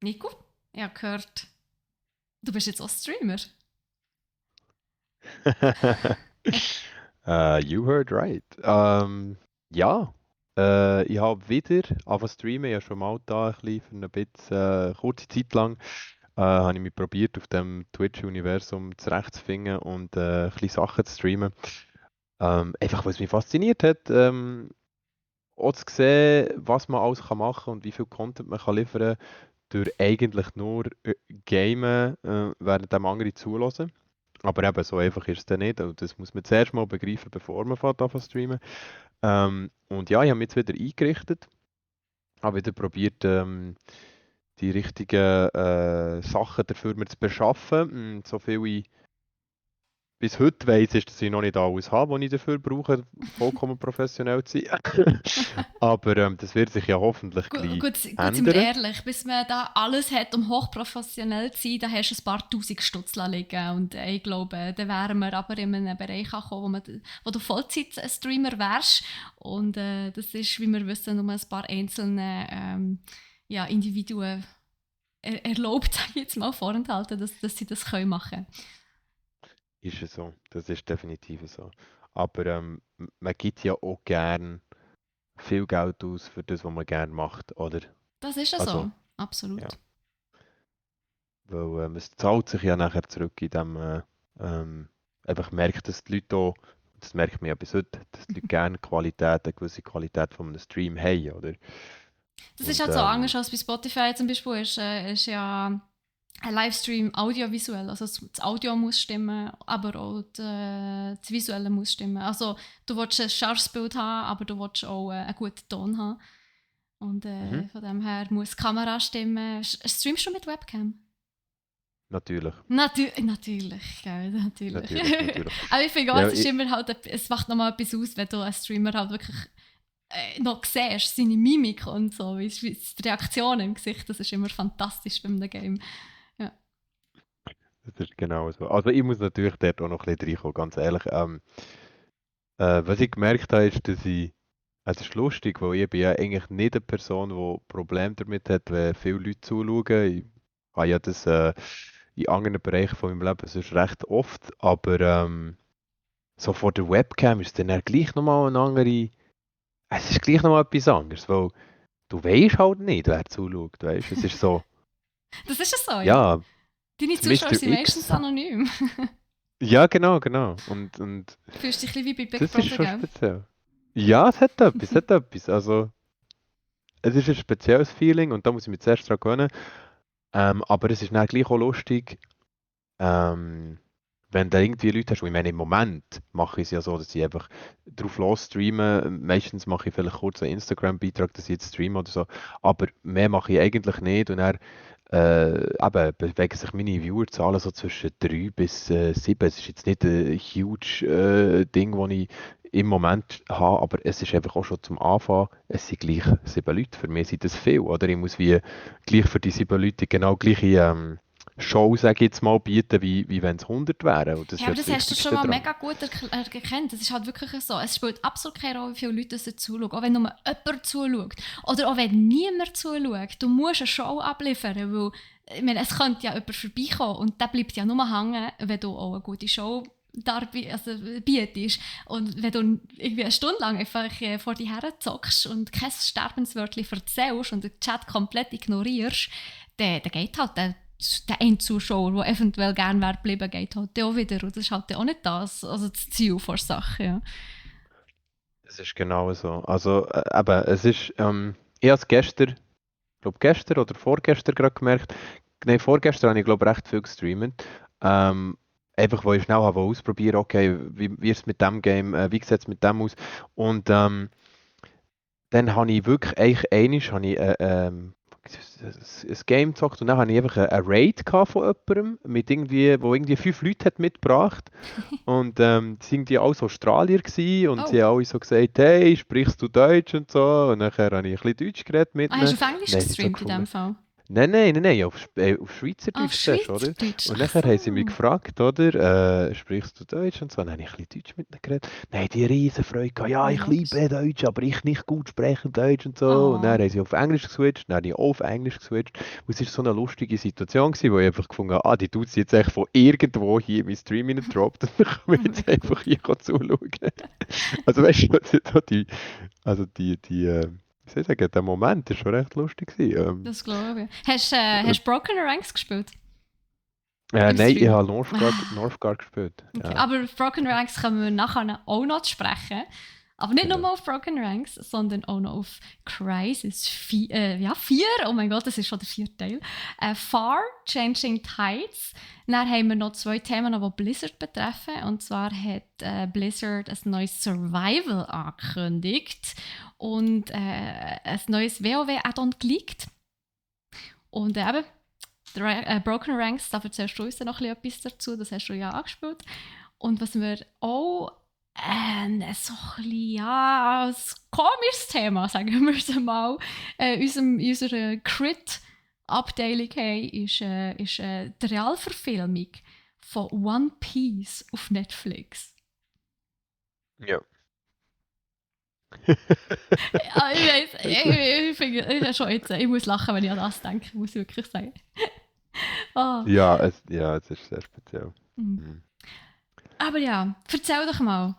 Nico, ich habe gehört, du bist jetzt auch Streamer. You heard right. Ja, ich habe wieder angefangen zu streamen. Ich habe schon mal da ein bisschen für eine bisschen, kurze Zeit lang habe ich mich probiert, auf dem Twitch-Universum zurechtzufinden und ein bisschen Sachen zu streamen. Einfach, weil es mich fasziniert hat, auch zu sehen, was man alles machen kann und wie viel Content man kann liefern durch eigentlich nur Gamen, während dem andere zulassen. Aber eben, so einfach ist es dann nicht. Also das muss man zuerst mal begreifen, bevor man anfängt zu streamen. Und ja, ich habe mich jetzt wieder eingerichtet, habe wieder probiert, die richtigen Sachen dafür mir zu beschaffen. So viel ich bis heute weiss, ist, dass ich noch nicht alles habe, was ich dafür brauche, vollkommen professionell zu sein. Aber das wird sich ja hoffentlich gleich Gut, sind wir ändern. ehrlich, bis man da alles hat, um hochprofessionell zu sein, da hast du ein paar tausend Stutz liegen. Und ich glaube, da wären wir aber in einem Bereich angekommen, wo du Vollzeit-Streamer wärst. Und das ist, wie wir wissen, nur ein paar einzelne ja, Individuen erlaubt, sage ich jetzt mal, vorenthalten, dass sie das machen können. Ist es so. Das ist definitiv so. Aber man gibt ja auch gern viel Geld aus für das, was man gerne macht, oder? Das ist ja Also, so, ja. absolut. Weil es zahlt sich ja nachher zurück, indem man einfach merkt, dass die Leute auch, das merkt man ja bis heute, dass die Leute gerne Qualität, eine gewisse Qualität von einem Stream haben, oder? Das ist Und halt so anders als bei Spotify zum Beispiel. Ist ja ein Livestream audiovisuell. Also das Audio muss stimmen, aber auch das Visuelle muss stimmen. Also du willst ein scharfes Bild haben, aber du willst auch einen guten Ton haben. Und mhm, von dem her muss die Kamera stimmen. Streamst du mit Webcam? natürlich, Natürlich, gell, natürlich. natürlich. Aber ich finde auch, Ja, es ist immer halt, es macht nochmal etwas aus, wenn du einen Streamer halt wirklich noch siehst, seine Mimik und so, wie die Reaktion im Gesicht, das ist immer fantastisch bei einem Game. Ja. das ist genau so. Also ich muss natürlich dort auch noch ein bisschen reinkommen, ganz ehrlich. Was ich gemerkt habe, ist, dass es ist lustig, weil ich bin ja eigentlich nicht eine Person, die Probleme damit hat, wenn viele Leute zuschauen. Ich habe ja das in anderen Bereichen von meinem Leben sonst recht oft, aber so vor der Webcam ist es dann gleich nochmal eine andere, es ist gleich nochmal etwas anderes, weil du weißt halt nicht, wer zuschaut, weißt? Es ist so, Das ist es so, ja. ja, Deine das Zuschauer Mr. sind meistens X, anonym. ja genau, genau. Und Fühlst dich ein bisschen wie bei Big das ist Brother, schon gell? speziell. Ja, es hat etwas. Also, es ist ein spezielles Feeling und da muss ich mich zuerst dran gewöhnen. Aber es ist dann gleich auch lustig, ähm, wenn du irgendwie Leute hast, und ich meine, im Moment mache ich es ja so, dass ich einfach drauf los streame. Meistens mache ich vielleicht kurz einen Instagram-Beitrag, dass ich jetzt streame oder so. Aber mehr mache ich eigentlich nicht. Und dann eben, bewegen sich meine Viewerzahlen so zwischen 3 bis 7. Es ist jetzt nicht ein huge Ding, das ich im Moment habe, aber es ist einfach auch schon zum Anfang, es sind gleich 7 Leute. Für mich sind das viel, oder? Ich muss wie gleich für die 7 Leute genau gleiche Show, sage ich jetzt mal, bieten, wie wenn es 100 wären. Und das ist Ja, ja aber das das hast du schon Wichtigste mal daran. mega gut erkannt. Das ist halt wirklich so. Es spielt absolut keine Rolle, wie viele Leute zuschauen. Auch wenn nur jemand zuschaut. Oder auch wenn niemand zuschaut. Du musst eine Show abliefern, weil ich meine, es könnte ja jemand vorbeikommen und der bleibt ja nur hängen, wenn du auch eine gute Show bietest. Und wenn du irgendwie eine Stunde lang einfach vor dir her zockst und kein Sterbenswörtchen erzählst und den Chat komplett ignorierst, dann geht halt der ein Zuschauer, der eventuell gerne wäre geblieben, geht halt auch wieder. Und das ist halt auch nicht das Ziel der Sache. Ja. Das ist genau so. Also, eben, es ist, ich habe es gestern, ich glaube gestern oder vorgestern gerade gemerkt, nein, vorgestern habe ich glaube recht viel gestreamt. Ähm, einfach, weil ich schnell habe ausprobieren, okay, wie ist es mit dem Game, wie sieht es mit dem aus? Und dann habe ich wirklich, eigentlich einmal habe ich, ein Game gezockt und dann habe ich einfach eine Raid gehabt von jemandem, mit irgendwie, wo irgendwie 5 Leute hat mitgebracht. Und die sind irgendwie alles Australier gewesen und Oh, sie haben alle so gesagt, hey, sprichst du Deutsch und so. Und nachher habe ich ein bisschen Deutsch geredet mit hast ihnen. du auf Und Englisch dann haben sie so gestreamt in dem gefunden, Fall? Nein, auf Auf Schweizerdeutsch zuerst, oder? Schweizerdeutsch. Und Ach nachher haben sie mich so. gefragt, oder, sprichst du Deutsch und so? Dann habe ich ein bisschen Deutsch mit ihnen geredet. Dann haben die riesen Freude gehabt, ja, Ja, ich logisch. liebe Deutsch, aber ich nicht gut spreche Deutsch und so. Und dann Oh. haben sie auf Englisch geswitcht, dann habe ich auch auf Englisch geswitcht. Und es war so eine lustige Situation gewesen, wo ich einfach gefunden habe, die tut jetzt echt von irgendwo hier in mein Stream reingedroppt und dann kann man jetzt Mega einfach gut. hier zuschauen. Also weißt du, wie soll ich sagen, der Moment war schon recht lustig gewesen. Das glaube ich. Hast du Broken Ranks gespielt? Im Nein, ich Stream? habe Northgard gespielt. Okay. Ja, Aber auf Broken Ranks kommen wir nachher auch noch zu sprechen. Aber nicht genau. nur auf Broken Ranks, sondern auch noch auf Crysis 4. Ja, 4. Oh mein Gott, das ist schon der 4. Teil. Far, Changing Tides. Dann haben wir noch 2 Themen, die Blizzard betreffen. Und zwar hat Blizzard ein neues Survival angekündigt und ein neues WoW-Add-on geleakt. Und eben, Broken Ranks, da erzählst du uns dann noch etwas dazu, das hast du ja angespielt. Und was wir auch so ein bisschen, ja, ein komisches Thema, sagen wir es mal, in unserer Crit-Abteilung haben, ist die Realverfilmung von One Piece auf Netflix. Ja. Ja, ich weiß, ich finde, ich muss lachen, wenn ich an das denke, muss ich wirklich sagen. Oh. Es ist sehr speziell. Mhm. Mhm. Aber ja, erzähl doch mal.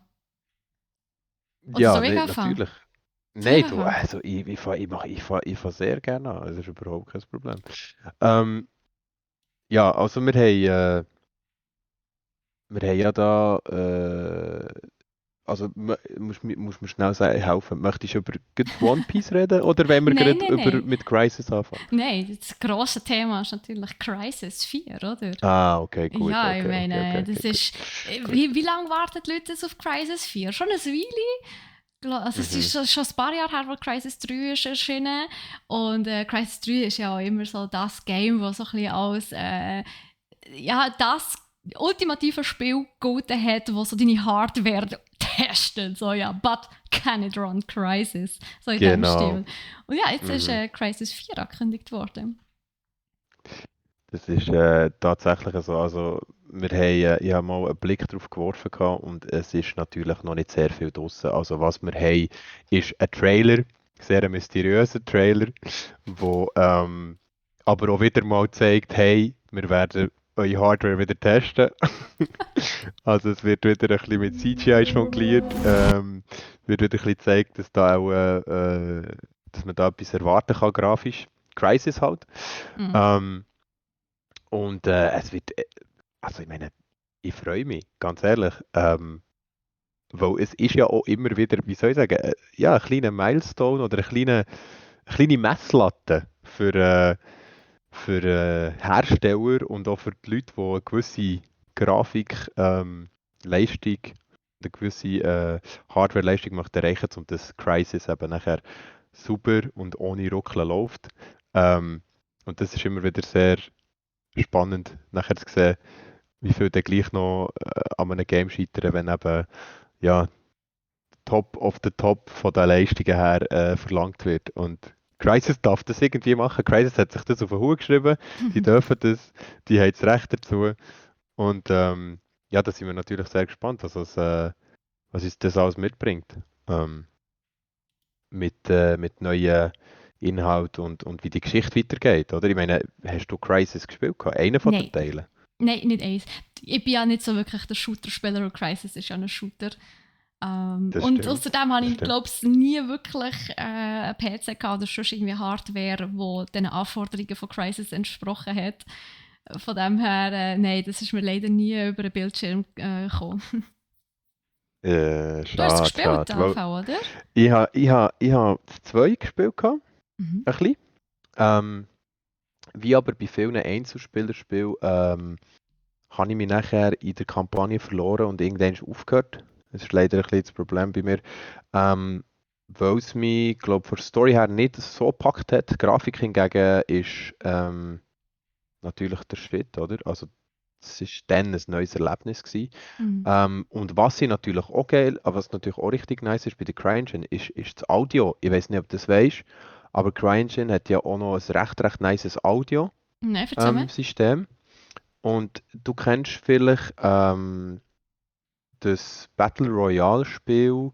Oder Ja, soll ich anfangen? natürlich. Soll ich Nein, du, anfangen? also ich fahre sehr gerne an, das ist überhaupt kein Problem. Ähm, ja, also wir haben ja da, also musst mir schnell sagen, helfen. Möchtest du über gerade One Piece reden oder wollen wir Nein, gerade nein, über nein. mit Crisis anfangen? Nein, das grosse Thema ist natürlich Crisis 4, oder? Ah, okay, gut, Ja, ich okay, meine, das gut. ist. Gut. Wie lange warten die Leute jetzt auf Crisis 4? Schon eine Weile? Also es ist Mhm. schon ein paar Jahre her, wo Crisis 3 ist erschienen. Und Crisis 3 ist ja auch immer so das Game, das so ein bisschen als ja, das ultimative Spiel gelten hat, wo so deine Hardware testet. So, ja, but can it run Crisis? So in dem Genau. Stil. Und ja, jetzt ist Mhm. Crisis 4 angekündigt worden. Das ist tatsächlich so. Also, ich habe mal einen Blick drauf geworfen gehabt und es ist natürlich noch nicht sehr viel draussen. Also, was wir haben, ist ein Trailer, sehr ein mysteriöser Trailer, wo aber auch wieder mal zeigt, hey, wir werden eure Hardware wieder testen. Also, es wird wieder ein bisschen mit CGI jongliert. Wird wieder ein bisschen gezeigt, dass da auch, dass man da etwas erwarten kann, grafisch. Crysis halt. Mhm. Ähm, und es wird, also ich meine, ich freue mich, ganz ehrlich, weil es ist ja auch immer wieder, wie soll ich sagen, ja, ein kleiner Milestone oder eine kleine Messlatte für Hersteller und auch für die Leute, die eine gewisse Grafik, Leistung, eine gewisse Hardware-Leistung möchten erreichen, um das Crysis eben nachher super und ohne Ruckeln läuft. Und das ist immer wieder sehr spannend, nachher zu sehen, wie viel dann gleich noch an einem Game scheitern, wenn eben ja, Top of the Top von den Leistungen her verlangt wird. Und Crysis darf das irgendwie machen. Crysis hat sich das auf den Hut geschrieben. Die dürfen das, die haben das Recht dazu. Und ja, da sind wir natürlich sehr gespannt, was uns das alles mitbringt. Ähm, mit neuen Inhalten und wie die Geschichte weitergeht. Oder? Ich meine, hast du Crysis gespielt? Einer von den Nein, Teilen? nein, nicht eins. Ich bin ja nicht so wirklich der Shooter-Spieler und Crisis ist ja ein Shooter. Das Und stimmt. außerdem habe Das ich, stimmt. glaube ich, nie wirklich einen PC gehabt oder sonst irgendwie Hardware, die den Anforderungen von Crysis entsprochen hat. Von dem her, nein, das ist mir leider nie über den Bildschirm gekommen. Du hast es Schade, gespielt, schade. Weil Anfang, oder? ich ha das 2 gespielt, gehabt, Mhm. ein bisschen. Wie aber bei vielen Einzelspielerspielen habe ich mich nachher in der Kampagne verloren und irgendwann aufgehört. Das ist leider ein bisschen das Problem bei mir. Weil es mich, glaube von der Story her nicht so gepackt hat. Die Grafik hingegen ist natürlich der Shit, oder? Also es ist dann ein neues Erlebnis gewesen. Mhm. Und was ich natürlich auch geil, aber was natürlich auch richtig nice ist bei der CryEngine, ist das Audio. Ich weiß nicht, ob du das weißt, Aber CryEngine hat ja auch noch ein recht nices Nein, erzähl mir. Audio-System. Und du kennst vielleicht das Battle Royale-Spiel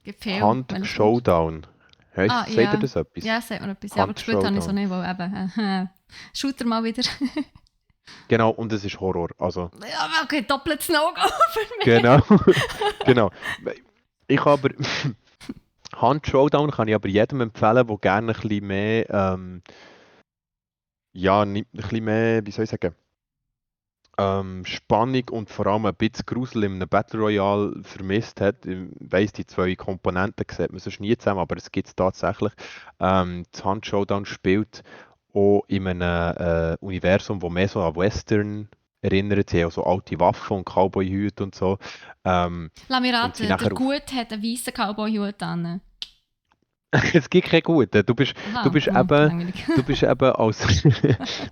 Gibt viel, Hunt welches kommt. Showdown. Ah, Sagt dir ja. das etwas? Ja, sagt mir etwas. Ja, aber Hunt gespielt habe ich so Showdown. nicht, weil eben, Shooter mal wieder. Genau, und es ist Horror. Also, Ja, okay, doppeltes No-Go für mich. genau. Genau. Ich habe aber Hunt Showdown kann ich aber jedem empfehlen, der gerne ein bisschen mehr, ja, ein bisschen mehr, wie soll ich sagen, Spannung und vor allem ein bisschen Grusel in einem Battle Royale vermisst hat. Ich weiss, die zwei Komponenten sieht man sonst nie zusammen, aber es gibt es tatsächlich. Das Hunt Showdown spielt auch in einem Universum, wo mehr so an Western erinnert. Sie haben auch so alte Waffen und Cowboy-Hüte und so. Ähm, Lass mich und sind raten, der nachher auf. Gut hat einen weißen Cowboy-Hut an. Es gibt keinen guten. Du Aha, bist eben, langweilig. du bist eben als,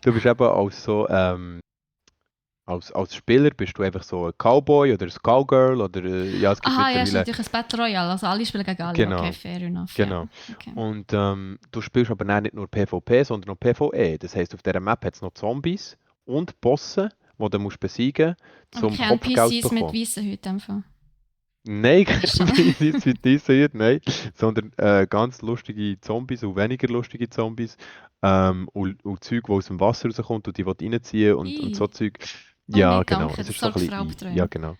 du bist eben als so, als Spieler bist du einfach so ein Cowboy oder ein Cowgirl oder ja, es gibt Aha, ja, ist mittlerweile, natürlich ein Battle Royale, also alle spielen gegen alle. Okay, genau, fair enough, ja. genau. Okay, Und du spielst aber dann nicht nur PvP, sondern auch PvE. Das heisst, auf dieser Map hat es noch Zombies und Bosse, die du musst besiegen musst, aber um keine Kopfgeld zu NPCs mit bekommen. weißen Hüten einfach. Nein, Schade. nicht wie die sehen, nein, sondern ganz lustige Zombies und weniger lustige Zombies und Zeug, die aus dem Wasser rauskommt und die will reinziehen und so Ih. Zeug. Oh Ja, nein, genau, danke, es das ist so ein sorgt für bisschen, ja, Albträume. genau.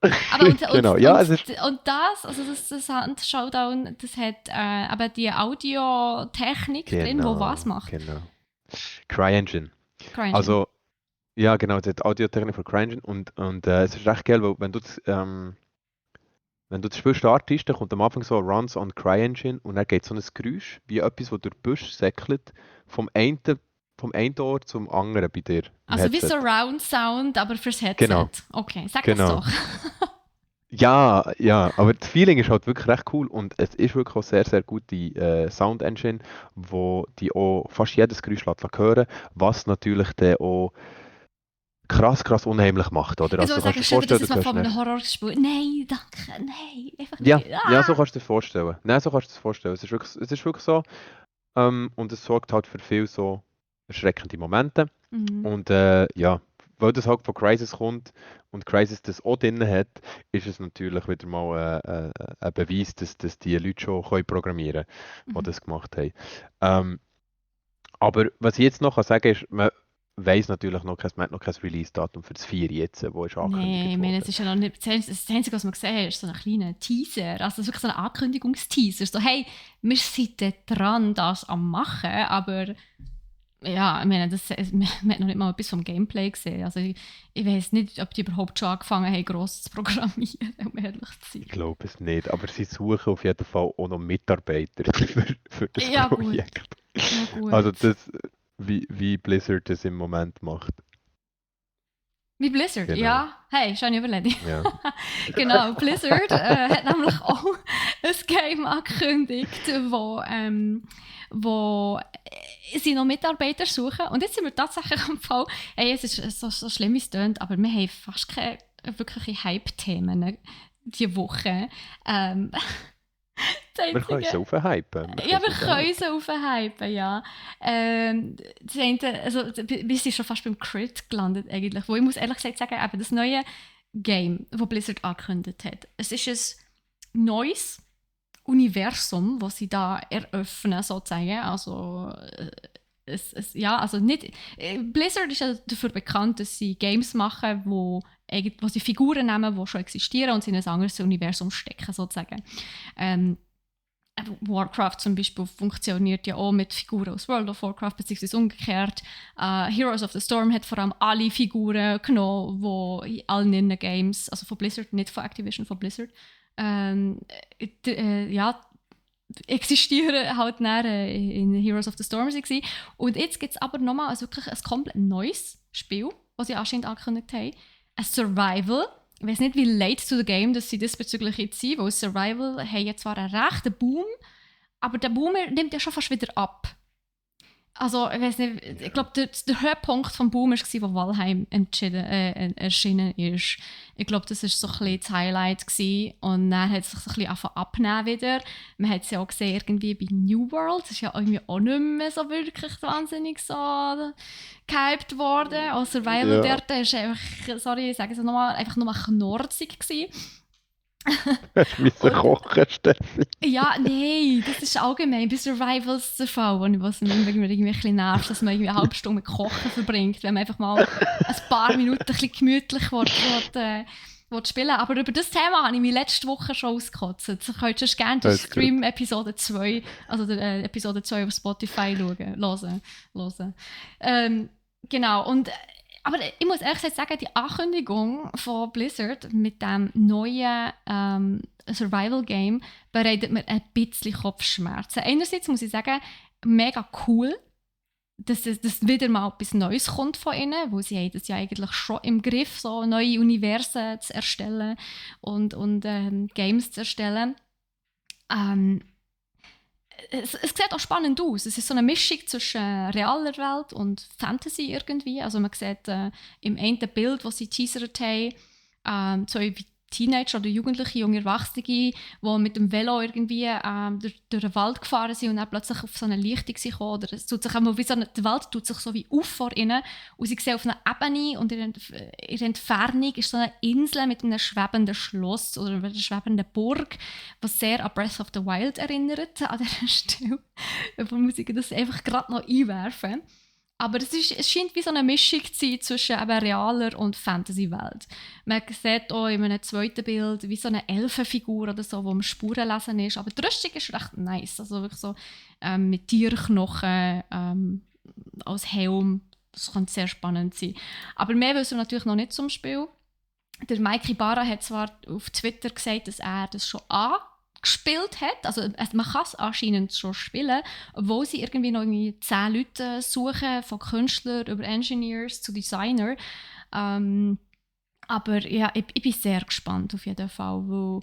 Aber Genau, ja, es ist, und das, also das Hand Showdown, das hat aber die Audiotechnik drin, wo was genau, macht. genau. CryEngine. CryEngine. Also, ja, genau, es hat Audiotechnik für CryEngine und es ist recht geil, weil wenn du das Spiel startest, dann kommt am Anfang so Runs on CryEngine und dann geht so ein Geräusch, wie etwas, das durch die Büsche säckelt, vom einen, vom einen Ohr zum anderen bei dir im Also wie Headset. Surround Sound, aber fürs Headset. Genau, Okay, sag das genau. doch. Ja, ja, aber das Feeling ist halt wirklich recht cool und es ist wirklich auch sehr gute Sound Engine, wo die auch fast jedes Geräusch lässt hören, was natürlich dann auch krass unheimlich macht, oder? Ich Also soll du kannst sagen, dir stell dir das vorstellen, jetzt du mal hast vor eine. einem Horrorspiel. Nein, danke, nein, einfach Ja, nicht. ja, so Ah! kannst du dir vorstellen. Nein, so kannst du dir das vorstellen. Es ist wirklich so. Und es sorgt halt für viel so erschreckende Momente. Mhm. Und ja, weil das halt von Crysis kommt und Crysis das auch drin hat, ist es natürlich wieder mal ein Beweis, dass die Leute schon können programmieren können, die Mhm. das gemacht haben. Ähm, aber was ich jetzt noch kann sagen ist, man weiß natürlich noch man hat noch kein Release-Datum für das 4 jetzt, wo ist Nein, ich angekündigt meine, es worden. ist ja noch nicht. Das Einzige, was man gesehen hat, ist so ein kleiner Teaser. Also wirklich so ein Ankündigungsteaser. So, hey, wir sind dort dran, das am machen, aber ja, ich meine, man hat noch nicht mal etwas vom Gameplay gesehen. Also ich weiß nicht, ob die überhaupt schon angefangen haben, gross zu programmieren, um ehrlich zu sein. Ich glaube es nicht, aber sie suchen auf jeden Fall auch noch Mitarbeiter für das Ja, gut. Projekt. Ja, Also gut. das, wie Blizzard das im Moment macht. Wie Blizzard, Genau, ja. Hey, schöne Überlegung. ja. Genau, Blizzard hat nämlich auch ein Game angekündigt, wo sie noch Mitarbeiter suchen. Und jetzt sind wir tatsächlich am Fall, hey, es ist so schlimm, wie es tönt, aber wir haben fast keine wirkliche Hype-Themen diese Woche. Das Wir können Einzige, es aufhypen. ja, wir können uns aufhypen, ja. Das eine, also, wir sind schon fast beim Crit gelandet eigentlich, wo ich muss ehrlich gesagt sagen, eben das neue Game, das Blizzard angekündigt hat, es ist ein neues Universum, das sie da eröffnen, sozusagen. Also, ja, also nicht, Blizzard ist ja dafür bekannt, dass sie Games machen, wo sie Figuren nehmen, die schon existieren und sie in ein anderes Universum stecken, sozusagen. Warcraft zum Beispiel funktioniert ja auch mit Figuren aus World of Warcraft, beziehungsweise umgekehrt. Heroes of the Storm hat vor allem alle Figuren genommen, die in allen ihren Games, also von Blizzard, nicht von Activision, von Blizzard, ja, existieren halt in Heroes of the Storm waren. Und jetzt gibt es aber nochmal wirklich ein komplett neues Spiel, das sie anscheinend angekündigt haben. Ein Survival. Ich weiß nicht, wie late to the game dass sie diesbezüglich jetzt sind, weil Survival haben ja zwar einen rechten Boom, aber der Boom nimmt ja schon fast wieder ab. Also, ich weiß nicht, ich glaube, der Höhepunkt vom Boom war, wo Valheim erschienen ist. Ich glaube, das war so ein bisschen das Highlight gewesen. Und dann hat es sich so ein bisschen angefangen abnehmen wieder. Man hat es ja auch gesehen, irgendwie bei New World. Das ist ja irgendwie auch nicht mehr so wirklich wahnsinnig so gehypt worden. Auch Survival Ja, dort ist einfach, sorry, ich sage es nochmal, einfach nur knorzig gewesen. hast du müssen Und kochen, Steffi. ja, nein, das ist allgemein bei Survivals der Fall, was mich irgendwie ein bisschen nervt, dass man irgendwie eine halbe Stunde mit Kochen verbringt, wenn man einfach mal ein paar Minuten ein bisschen gemütlich will spielen. Aber über das Thema habe ich mich letzte Woche schon ausgekotzt. Du könntest gerne den Hast du gut. Stream Episode 2, also der, Episode 2 auf Spotify hören. Genau, aber ich muss ehrlich gesagt sagen, die Ankündigung von Blizzard mit dem neuen Survival-Game bereitet mir ein bisschen Kopfschmerzen. Einerseits muss ich sagen, mega cool, dass wieder mal etwas Neues kommt von ihnen, weil sie haben das ja eigentlich schon im Griff, so neue Universen zu erstellen und Games zu erstellen. Ähm, es sieht auch spannend aus. Es ist so eine Mischung zwischen realer Welt und Fantasy irgendwie. Also man sieht im einen Bild, das sie teasert haben, so wie Teenager oder Jugendliche, junge Erwachsene, die mit dem Velo irgendwie durch den Wald gefahren sind und dann plötzlich auf so eine Lichtung sind gekommen. Oder es tut sich einmal wie so die Welt tut sich so wie auf vor ihnen und sie sehen auf einer Ebene und in der Entfernung ist so eine Insel mit einem schwebenden Schloss oder einer schwebenden Burg, was sehr an Breath of the Wild erinnert an dieser Stelle. Da muss ich das einfach gerade noch einwerfen. Aber es scheint wie so eine Mischung zu sein zwischen eben realer und Fantasy-Welt. Man sieht auch in einem zweiten Bild wie so eine Elfenfigur oder so, wo am Spuren lesen ist. Aber die Rüstung ist recht nice. Also wirklich so mit Tierknochen als Helm. Das könnte sehr spannend sein. Aber mehr wissen wir natürlich noch nicht zum Spiel. Der Mike Ibarra hat zwar auf Twitter gesagt, dass er das schon gespielt hat. Also man kann es anscheinend schon spielen, obwohl sie irgendwie noch 10 Leute suchen, von Künstlern über Engineers zu Designer. Aber ja, ich bin sehr gespannt auf jeden Fall, weil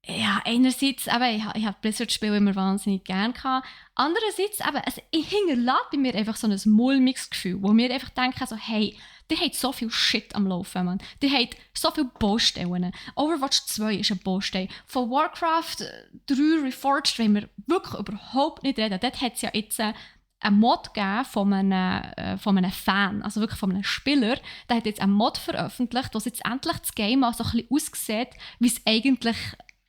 ja, einerseits, eben, ich habe Blizzard-Spiele immer wahnsinnig gerne gehabt. Andererseits, eben, es hinterlässt bei mir einfach so ein mulmiges Gefühl, wo wir einfach denken, so, hey, die haben so viel Shit am Laufen, Mann. Die haben so viele Baustellen. Overwatch 2 ist eine Baustelle. Von Warcraft 3 Reforged wollen wir wirklich überhaupt nicht reden. Dort hat es ja jetzt einen Mod gegeben von einem Fan, also wirklich von einem Spieler. Der hat jetzt einen Mod veröffentlicht, wo jetzt endlich das Game auch so ein bisschen aussieht, wie es eigentlich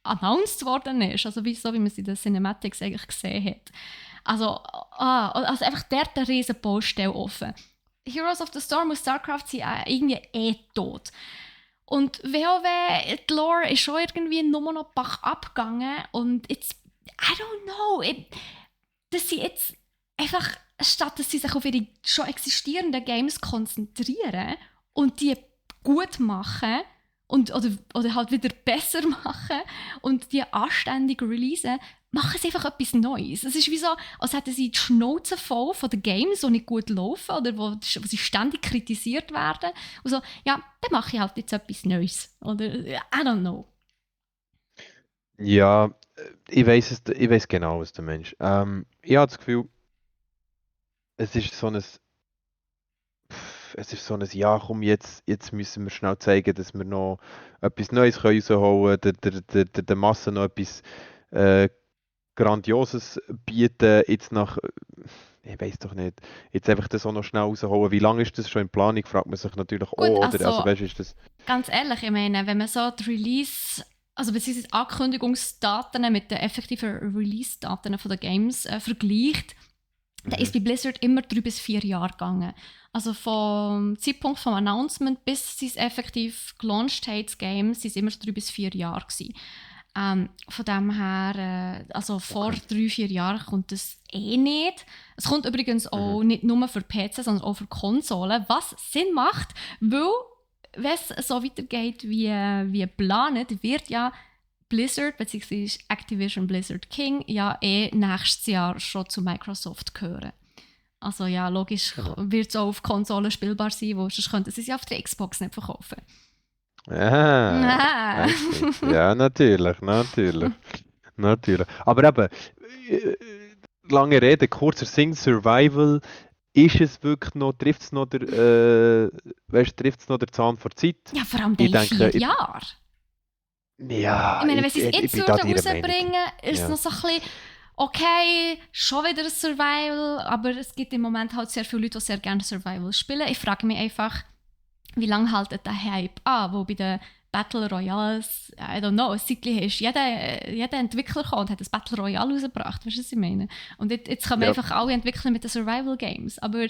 announced worden ist. Also so wie man es in den Cinematics eigentlich gesehen hat. Also einfach dort eine riesen Baustelle offen. Heroes of the Storm und StarCraft sind irgendwie tot. Und WoW, die Lore ist schon irgendwie nur noch Bach abgegangen. Und jetzt, I don't know, dass sie jetzt einfach, statt dass sie sich auf ihre schon existierenden Games konzentrieren und die gut machen oder halt wieder besser machen und die anständig releasen, machen sie einfach etwas Neues. Es ist wie so, als hätten sie die Schnauze voll von den Games, die nicht gut laufen oder wo sie ständig kritisiert werden. Und so, ja, dann mache ich halt jetzt etwas Neues. Oder, I don't know. Ja, ich weiß genau, was du meinst. Ich habe das Gefühl, es ist so ein, ja, komm, jetzt müssen wir schnell zeigen, dass wir noch etwas Neues rausholen können, der Masse noch etwas Grandioses bieten, jetzt ich weiß doch nicht, jetzt einfach das auch noch schnell rausholen. Wie lange ist das schon in Planung, fragt man sich natürlich auch, Gut, oder? Also weißt du, ist das... ganz ehrlich, ich meine, wenn man so die Release, also beziehungsweise Ankündigungsdaten mit den effektiven Release-Daten von den Games vergleicht, dann ist bei Blizzard immer 3 bis 4 Jahre gegangen. Also vom Zeitpunkt vom Announcement bis sie es effektiv gelauncht haben, das Game, sind es immer 3 bis 4 Jahre gewesen. Von dem her, also vor 3-4 Jahren kommt das nicht. Es kommt übrigens auch nicht nur für PC, sondern auch für Konsolen, was Sinn macht, weil, wenn es so weitergeht wie geplant, wird ja Blizzard bzw. Activision Blizzard King ja nächstes Jahr schon zu Microsoft gehören. Also ja, logisch wird es auch auf Konsolen spielbar sein, wo sonst könnten sie es ja auf der Xbox nicht verkaufen. Ah, ja, natürlich. Aber eben, lange Rede, kurzer Sinn, Survival, ist es wirklich noch, trifft es noch trifft's noch der Zahn vor Zeit? Ja, vor allem Ich die denke, 4 Jahre. Ich ja, meine, wenn sie es ich jetzt bin da würden deiner Meinung. rausbringen, ist es Ja. noch so ein bisschen, okay, schon wieder ein Survival, aber es gibt im Moment halt sehr viele Leute, die sehr gerne Survival spielen. Ich frage mich einfach, wie lange haltet der Hype an, wo bei den Battle Royales, I don't know, ein Zeitchen ist jeder Entwickler gekommen und hat ein Battle Royale rausgebracht, weißt du, was ich meine? Und jetzt kommen Ja. einfach alle Entwickler mit den Survival Games, aber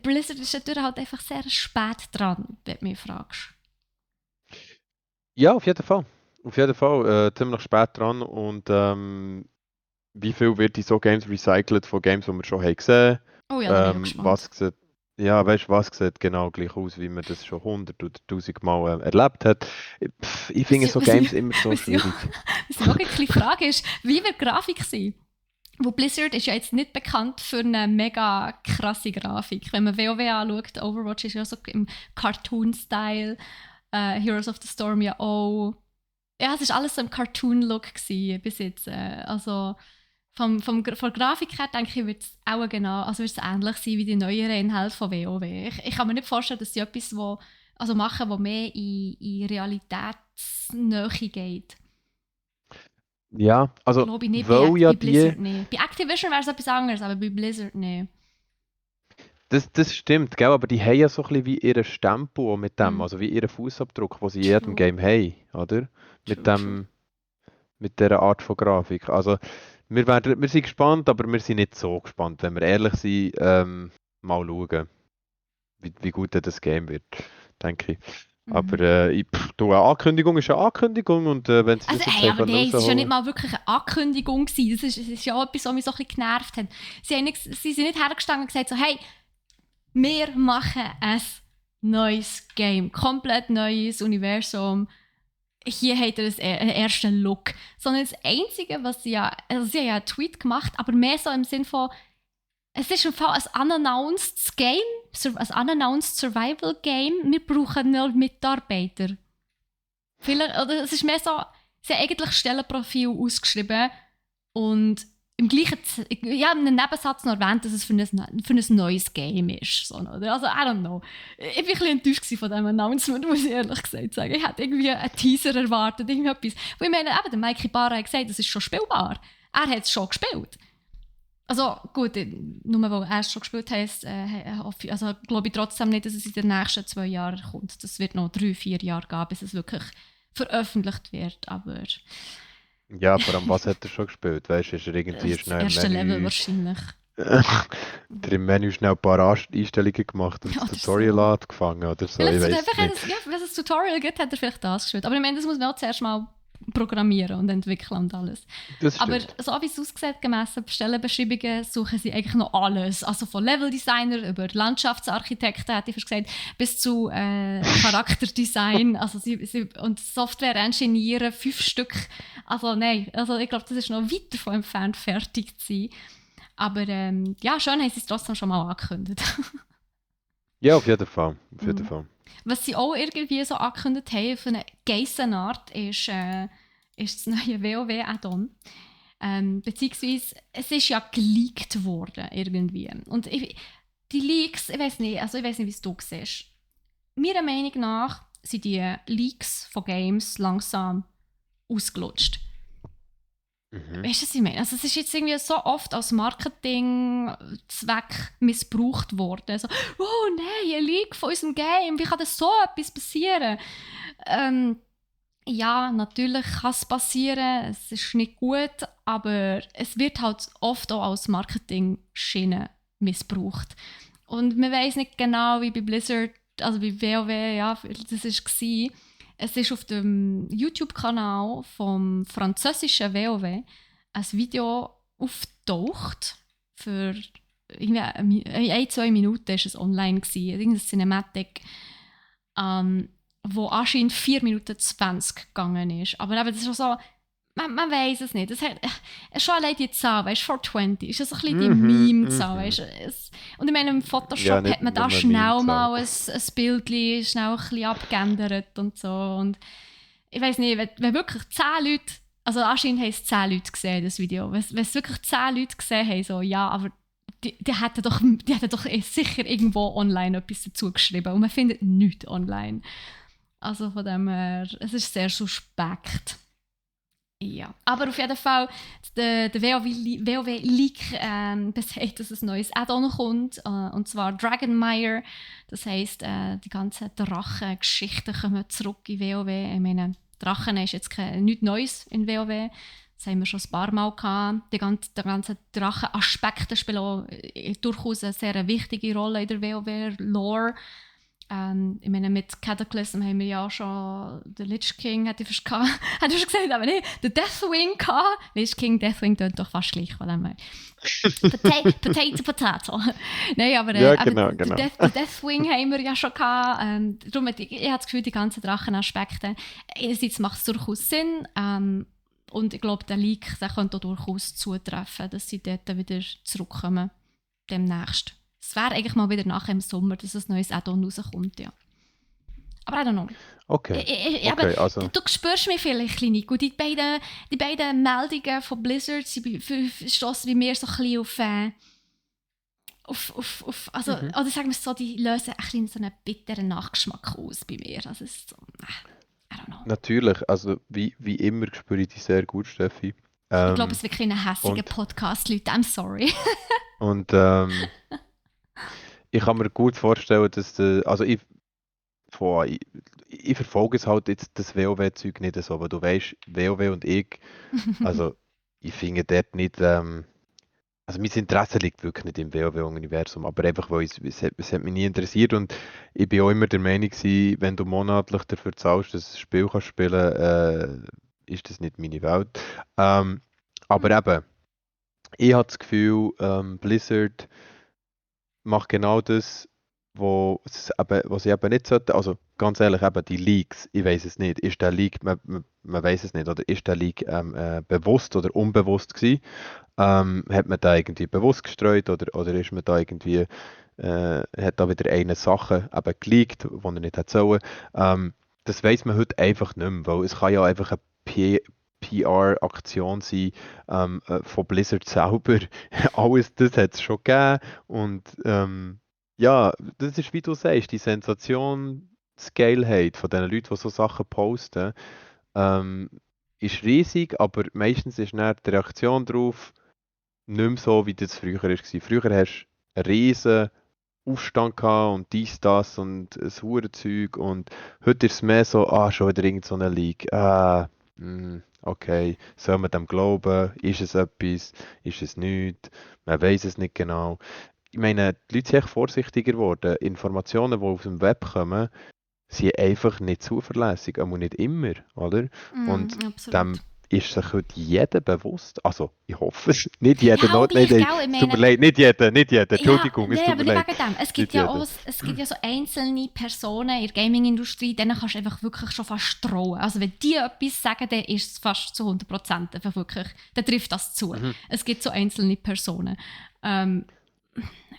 Blizzard ist natürlich halt einfach sehr spät dran, wenn du mich fragst. Ja, auf jeden Fall. Auf jeden Fall, ziemlich spät dran und wie viel wird in so Games recycelt von Games, die wir schon haben gesehen? Oh ja, da bin ich auch gespannt. Was sieht, ja, weißt du, was sieht genau gleich aus, wie man das schon 100 oder 1000 Mal erlebt hat? Ich finde so Was Games ich- immer so was ich- schwierig. Was ich auch eine kleine Frage ist, wie wird die Grafik sein? Wo Blizzard ist ja jetzt nicht bekannt für eine mega krasse Grafik. Wenn man WoW anschaut, Overwatch ist ja so im Cartoon-Style, Heroes of the Storm ja auch. Ja, es war alles so im Cartoon-Look bis jetzt. Also von der Grafik her denke ich, wird es auch genau, also wird es ähnlich sein wie die neueren Inhalte von WoW. Ich kann mir nicht vorstellen, dass sie etwas machen, was mehr in Realitätsnähe geht. Ja, also, Glaube ich nicht weil ja bei Blizzard die, nicht. Bei Activision wäre es etwas anderes, aber bei Blizzard nicht. das stimmt, gell, aber die haben ja so ein bisschen wie ihren Stempel auch mit dem, Mhm. also wie ihren Fußabdruck, den sie in jedem True. Game haben, oder? Mit dem, mit dieser Art von Grafik. Also, wir sind gespannt, aber wir sind nicht so gespannt, wenn wir ehrlich sind, mal schauen, wie gut das Game wird, denke ich. Aber eine Ankündigung ist eine Ankündigung und wenn sie Also, das jetzt hey, aber haben nee, es war ja nicht rausholen. mal wirklich eine Ankündigung gewesen. Es ist ja auch etwas, was mich so ein bisschen genervt hat. Sie sind nicht hergestanden und gesagt so, hey, wir machen ein neues Game. Komplett neues Universum. Hier hat er einen ersten Look. Sondern das Einzige, was sie also sie haben ja einen Tweet gemacht, aber mehr so im Sinn von, es ist im Fall ein unannounced Game, ein unannounced Survival Game. Wir brauchen noch Mitarbeiter. Oder es ist mehr so, sie haben eigentlich Stellenprofil ausgeschrieben und im einem Nebensatz noch erwähnt, dass es für ein neues Game ist. So, oder? Also, I don't know. Ich war ein bisschen enttäuscht von diesem Announcement, muss ich ehrlich gesagt sagen. Ich hätte irgendwie einen Teaser erwartet, irgendetwas. Weil ich meine, eben, der Mikey Barra hat gesagt, es ist schon spielbar. Er hat es schon gespielt. Also gut, nur weil er es schon gespielt hat, also glaube ich trotzdem nicht, dass es in den nächsten 2 Jahren kommt. Das wird noch 3-4 Jahre gehen, bis es wirklich veröffentlicht wird, aber Ja, vor allem, was hat er schon gespielt? Weißt du, ist er irgendwie das schnell im erste Level Menü, wahrscheinlich. der im Menü schnell ein paar Einstellungen gemacht und Ja, das oder Tutorial so. angefangen oder so, ich Vielleicht weiß einfach, nicht. wenn es ein Tutorial gibt, hat er vielleicht das gespielt. Aber ich meine, das muss man auch zuerst mal programmieren und entwickeln und alles. Das Aber stimmt. so wie es aussieht, gemäss Stellenbeschreibungen, suchen sie eigentlich noch alles. Also von Leveldesigner über Landschaftsarchitekten, hätte ich fast gesagt, bis zu Charakterdesign. Also und Software engineeren, 5 Stück. Also nein, also ich glaube, das ist noch weit davon entfernt, fertig zu sein. Aber ja, schön haben sie es trotzdem schon mal angekündigt. Ja, auf jeden Fall. Auf jeden Mhm. Fall. Was sie auch irgendwie so angekündigt haben, auf eine Geissenart, ist das neue WoW-Add-on. Beziehungsweise, es ist ja geleakt worden, irgendwie. Und die Leaks, ich weiß nicht, wie es du siehst. Meiner Meinung nach sind die Leaks von Games langsam ausgelutscht. Weißt du, was ich meine? Also, es ist jetzt irgendwie so oft als Marketing-Zweck missbraucht worden. So, oh nein, ein Leak von unserem Game, wie kann das so etwas passieren? Ja, natürlich kann es passieren, es ist nicht gut, aber es wird halt oft auch als Marketing-Schiene missbraucht. Und man weiß nicht genau, wie bei Blizzard, also bei WoW, ja, das war. Es ist auf dem YouTube-Kanal vom französischen WoW ein Video auftaucht. Für irgendwie 1-2 Minuten war es online. Irgendeine Cinematic, wo anscheinend 4 Minuten 20 gegangen ist. Aber eben, das ist auch so, man weiß es nicht. Schon allein die Zahl, weißt du, 420, ist das so ein bisschen die Meme-Zahl, weißt du. Und ich meine, im Photoshop Ja, hat man nicht da nur eine schnell Meme-Zahl. mal ein Bildchen schnell ein bisschen abgeändert und so. Und ich weiß nicht, wenn wirklich 10 Leute Also anscheinend haben es 10 Leute gesehen, das Video. Wenn es wirklich 10 Leute gesehen haben, so, ja, aber die hätten doch sicher irgendwo online etwas dazu geschrieben. Und man findet nichts online. Also von dem her, es ist sehr suspekt. Ja, aber auf jeden Fall, der WoW-Leak besagt, dass ein neues Add-on kommt, und zwar Dragonmire. Das heisst, die ganzen Drachen-Geschichten kommen zurück in WoW. Ich meine, Drachen ist jetzt nichts Neues in WoW. Das haben wir schon ein paar Mal gehabt. Der ganze Drachen-Aspekte spielen auch durchaus eine sehr wichtige Rolle in der WoW-Lore. Ich meine, mit Cataclysm haben wir ja schon den Lich King, hätte ich fast gehabt. Hätte ich schon gesagt, aber nicht, den Deathwing gehabt. Lich King, Deathwing tut doch fast gleich von dem her. Potato. Nein, aber, Ja, genau. Den Deathwing haben wir ja schon gehabt. Darum, ich habe das Gefühl, die ganzen Drachenaspekte, einerseits macht es durchaus Sinn. Und ich glaube, der Leak, der könnte auch durchaus zutreffen, dass sie dort wieder zurückkommen. Demnächst. Es wäre eigentlich mal wieder nach dem Sommer, dass ein neues Add-on rauskommt, ja. Aber I don't know. Okay. Aber Also, du spürst mich vielleicht, Nico. Die beiden Meldungen von Blizzard stossen bei mir so ein bisschen also, oder sagen wir es so, die lösen ein bisschen so einen bitteren Nachgeschmack aus bei mir. Also es ist so, I don't know. natürlich, also wie immer spüre ich dich sehr gut, Steffi. Ich glaube, es ist wirklich ein hässiger und- Podcast, Leute. I'm sorry. Und ich kann mir gut vorstellen, dass ich verfolge es halt jetzt das WoW-Zeug nicht so, aber du weißt, WoW und ich, also ich finde dort nicht, also mein Interesse liegt wirklich nicht im WoW-Universum, aber einfach, weil es hat mich nie interessiert und ich bin auch immer der Meinung gewesen, wenn du monatlich dafür zahlst, dass du ein Spiel kannst spielen, ist das nicht meine Welt. Aber eben, ich habe das Gefühl, Blizzard macht genau das, was sie eben nicht sollten. Also ganz ehrlich, eben die Leaks, ich weiß es nicht. Ist der Leak, man weiß es nicht, oder ist der Leak bewusst oder unbewusst gewesen? Hat man da irgendwie bewusst gestreut oder ist man da irgendwie, hat da wieder eine Sache eben geleakt, die er nicht hätte sollen? Das weiß man heute einfach nicht mehr, weil es kann ja einfach eine PR-Aktion sein von Blizzard selber. Alles das hat es schon gegeben und ja, das ist wie du sagst, die Sensation, das Geilheit von den Leuten, die so Sachen posten, ähm, ist riesig, aber meistens ist dann die Reaktion darauf nicht mehr so, wie das früher war. Früher hast du einen riesen Aufstand gehabt und dies, das und ein Hurenzeug und heute ist es mehr so, schon wieder irgend so eine League. Okay, soll man dem glauben? Ist es etwas? Ist es nichts? Man weiß es nicht genau. Ich meine, die Leute sind echt vorsichtiger geworden. Informationen, die aus dem Web kommen, sind einfach nicht zuverlässig, aber nicht immer, oder? Und Absolut. dem ist sich heute jeder bewusst. Also, ich hoffe es. Nicht jeder. Ja, und gleich, Nein, gell, ich es tut mir meine- leid, nicht jeder. Entschuldigung, es Ja, tut aber mir nicht leid. wegen dem. Es gibt Nicht ja jeder. auch, es gibt ja so einzelne Personen in der Gaming-Industrie, denen kannst du einfach wirklich schon fast trauen. Also wenn die etwas sagen, dann ist es fast zu 100% einfach wirklich, dann trifft das zu. Es gibt so einzelne Personen.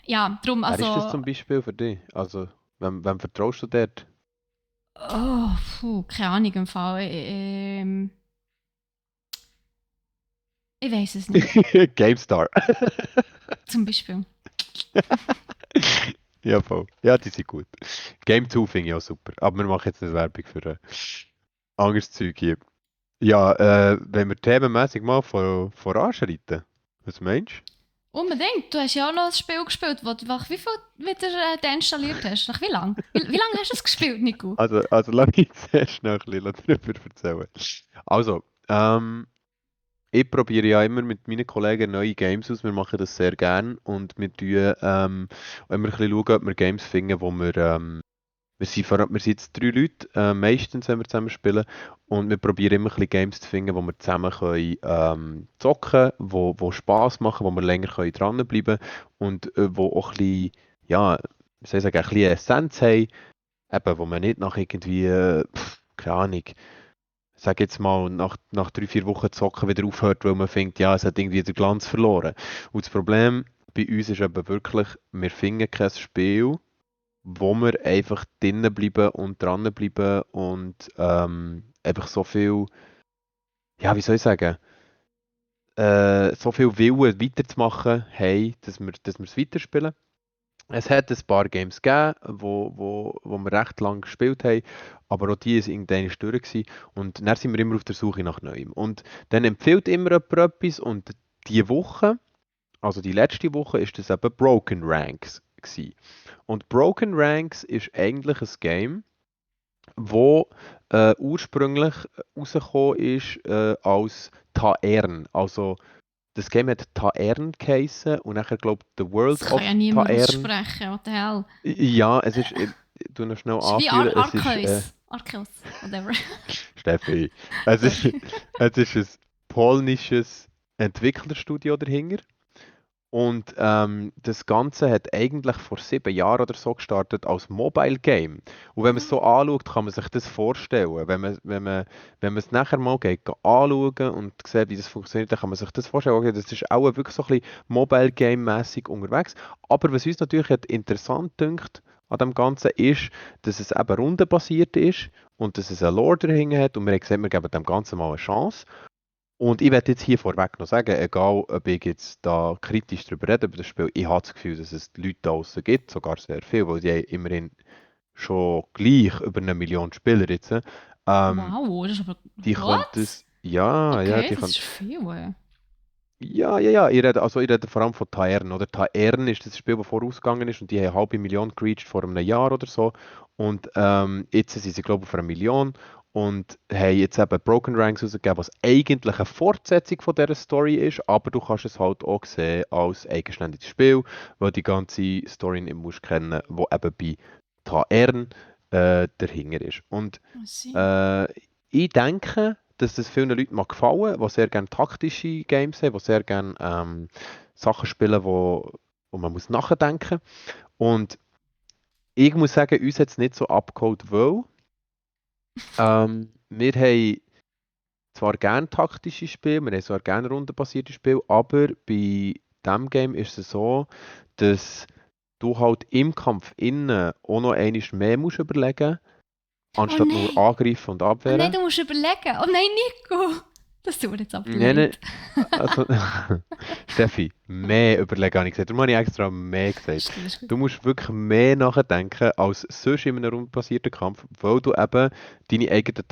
Ja, darum, Wer ist das also, zum Beispiel für dich? Also, wem vertraust du dort? keine Ahnung im Fall. Ich weiß es nicht, GameStar. zum Beispiel. Ja, voll. Ja, die sind gut. Game 2 finde ich auch super. Aber wir machen jetzt nicht Werbung für anderes Zeug hier. Ja, wenn wir themenmäßig mal voranschreiten, was meinst du? Unbedingt. Du hast ja auch noch ein Spiel gespielt, wie viel wieder deinstalliert hast. Nach wie lange? Wie lange hast du es gespielt, Nico? Also lass mich zuerst noch ein bisschen darüber erzählen. Also, ich probiere ja immer mit meinen Kollegen neue Games aus. Wir machen das sehr gern und wir tun immer ein bisschen schauen, ob wir Games finden, wo wir sind jetzt 3 Leute, meistens, wenn wir zusammen spielen. Und wir probieren immer ein bisschen Games zu finden, wo wir zusammen können, zocken, wo Spass machen, wo wir länger können dranbleiben können und wo auch ein bisschen, ja, wie soll ich sagen, ein bisschen Essenz haben, eben, wo man nicht nach irgendwie, keine Ahnung, sag jetzt mal, nach 3, 4 Wochen zocken wieder aufhört, weil man denkt, ja, es hat irgendwie den Glanz verloren. Und das Problem bei uns ist eben wirklich, wir finden kein Spiel, wo wir einfach drinnen bleiben und dranbleiben und einfach so viel ja, wie soll ich sagen, so viel Willen weiterzumachen haben, dass wir es weiterspielen. Es hat ein paar Games gegeben, wo wir recht lang gespielt haben, aber auch die sind irgendwann durch gewesen. Und dann sind wir immer auf der Suche nach Neuem. Und dann empfiehlt immer jemand etwas und die Woche, also die letzte Woche, ist das eben Broken Ranks gewesen. Und Broken Ranks ist eigentlich ein Game, wo ursprünglich rausgekommen ist als Taern. Also das Game hat Taern geheissen und nachher glaube ich The Das World kann ja of niemand Taern. aussprechen, what the hell. Ja, es ist, ich tu noch schnell Das ist wie anführen, es ist, Arceus. Arceus, whatever. Steffi, es ist, Sorry. es ist ein polnisches Entwicklerstudio dahinter. Und das Ganze hat eigentlich vor 7 Jahren oder so gestartet als Mobile Game. Und wenn man es so anschaut, kann man sich das vorstellen. Wenn man es nachher mal geht, anschauen und sieht, wie das funktioniert, dann kann man sich das vorstellen. Okay, das ist auch wirklich so ein bisschen Mobile Game-mäßig unterwegs. Aber was uns natürlich interessant dünkt an dem Ganzen ist, dass es eben rundenbasiert ist und dass es einen Lore dahinter hat. Und wir haben gesagt, wir geben dem Ganzen mal eine Chance. Und ich werde jetzt hier vorweg noch sagen, egal ob ich jetzt da kritisch darüber rede, über das Spiel, ich habe das Gefühl, dass es die Leute da draussen gibt, sogar sehr viel, weil die haben immerhin schon gleich über 1 Million Spieler jetzt. Wow, das ist aber... Die können What? das, ja, Okay, die das können, ist viel. ja, ich rede vor allem von Taern, oder? Taern ist das Spiel, das vorausgegangen ist und die haben 500.000 gereached vor einem Jahr oder so und jetzt sind sie, glaube ich, auf 1 Million und haben jetzt eben Broken Ranks rausgegeben, was eigentlich eine Fortsetzung von dieser Story ist, aber du kannst es halt auch sehen als eigenständiges Spiel, weil die ganze Story nicht musst kennen, die eben bei Taern dahinter ist. Und I see. äh, ich denke, dass das vielen Leuten mag gefallen, die sehr gerne taktische Games haben, die sehr gerne Sachen spielen, wo man muss nachdenken muss. Und ich muss sagen, uns hat es nicht so abgeholt, weil wir haben zwar gerne taktische Spiele, wir haben zwar gerne rundenbasierte Spiele, aber bei diesem Game ist es so, dass du halt im Kampf innen auch noch einmal mehr musst überlegen, Oh anstatt nur nein! angreifen und Oh nein, abwehren. du musst überlegen. Oh nein, Nico! Das tut mir jetzt aber Nein, nein, leid. also, Steffi, mehr überlegen habe ich gesagt. Darum habe ich extra mehr gesagt. Ist gut, ist gut. Du musst wirklich mehr nachdenken als sonst in einem rundenbasierten Kampf, weil du eben deine eigenen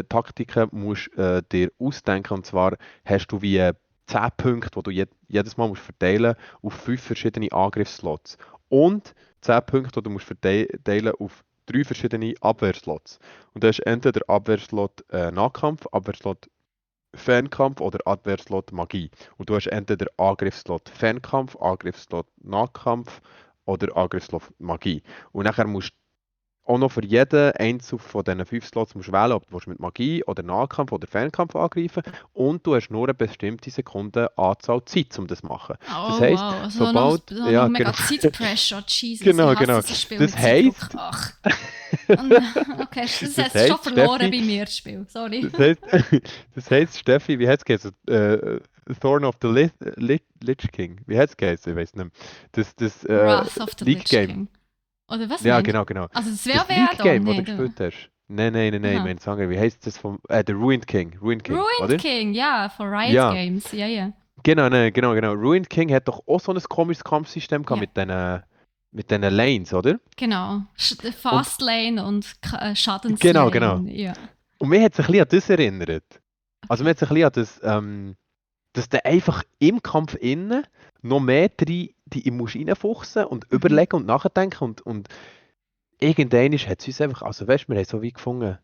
Taktiken musst, dir ausdenken. Und zwar hast du wie 10 Punkte, die du jedes Mal musst verteilen auf 5 verschiedene Angriffsslots. Und 10 Punkte, die du musst verteilen auf 3 verschiedene Abwehrslots. Und du hast entweder Abwehrslot Nahkampf, Abwehrslot Fernkampf oder Abwehrslot Magie. Und du hast entweder Angriffsslot Fernkampf, Angriffsslot Nahkampf oder Angriffsslot Magie. Und nachher musst du auch noch für jeden einzelnen von diesen 5 Slots musst du wählen, ob du mit Magie oder Nahkampf oder Fernkampf angreifen willst. Und du hast nur eine bestimmte Sekundenanzahl Zeit, um das zu machen. Das Oh heisst, wow, also sobald. noch Ja, mega genau. Zeitpressure. Jesus, ich Genau, hasse genau. das Spiel Das mit Zeitdruck. heisst. Ach. Okay, das Das hat schon heisst, verloren Steffi. bei mir, das Spiel. Sorry. Das heißt, das heißt Steffi, wie hat es geheißen? Thorn of the Lich King. Wie hat es geheißen? Ich weiß nicht mehr. Das Wrath of the League Lich Game. King. Oder was Ja, meinst genau, du? genau. Also das Das WoW League Add-on? Game, das du Nee, du. gespielt hast. Nein, ich Aha. meine sagen, wie heißt das vom. The Ruined King. Ruined King, Ruined oder? King, ja, von Riot Ja, Games. Ja, ja. genau, ne, genau. Ruined King hat doch auch so ein komisches Kampfsystem gehabt Ja, mit den Lanes, oder? genau. Und Fastlane und genau. Schadenslane. Ja. Und mir hat es ein bisschen an das erinnert. Also mir Okay. hat es ein bisschen an das. Dass du einfach im Kampf innen noch mehr die musst reinfuchsen und Mhm. überlegen und nachdenken und irgendwann hat es uns einfach, also weißt du, wir haben so wie gefunden,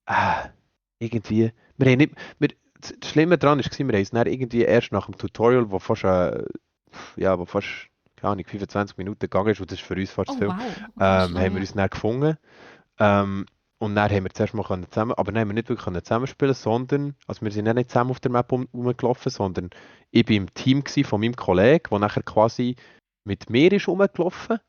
ah, irgendwie, wir haben nicht, das Schlimme daran war, wir haben es dann irgendwie erst nach dem Tutorial, wo fast, keine Ahnung, 25 Minuten gegangen ist, und das ist für uns fast Oh zu viel, wow, okay, das ist lang, haben wir ja. uns dann gefunden. Ähm, und dann haben wir zuerst mal zusammen, aber dann haben wir nicht wirklich zusammenspielen, sondern, also wir sind ja nicht zusammen auf der Map rumgelaufen, sondern ich war im Team von meinem Kollegen, der nachher quasi mit mir ist rumgelaufen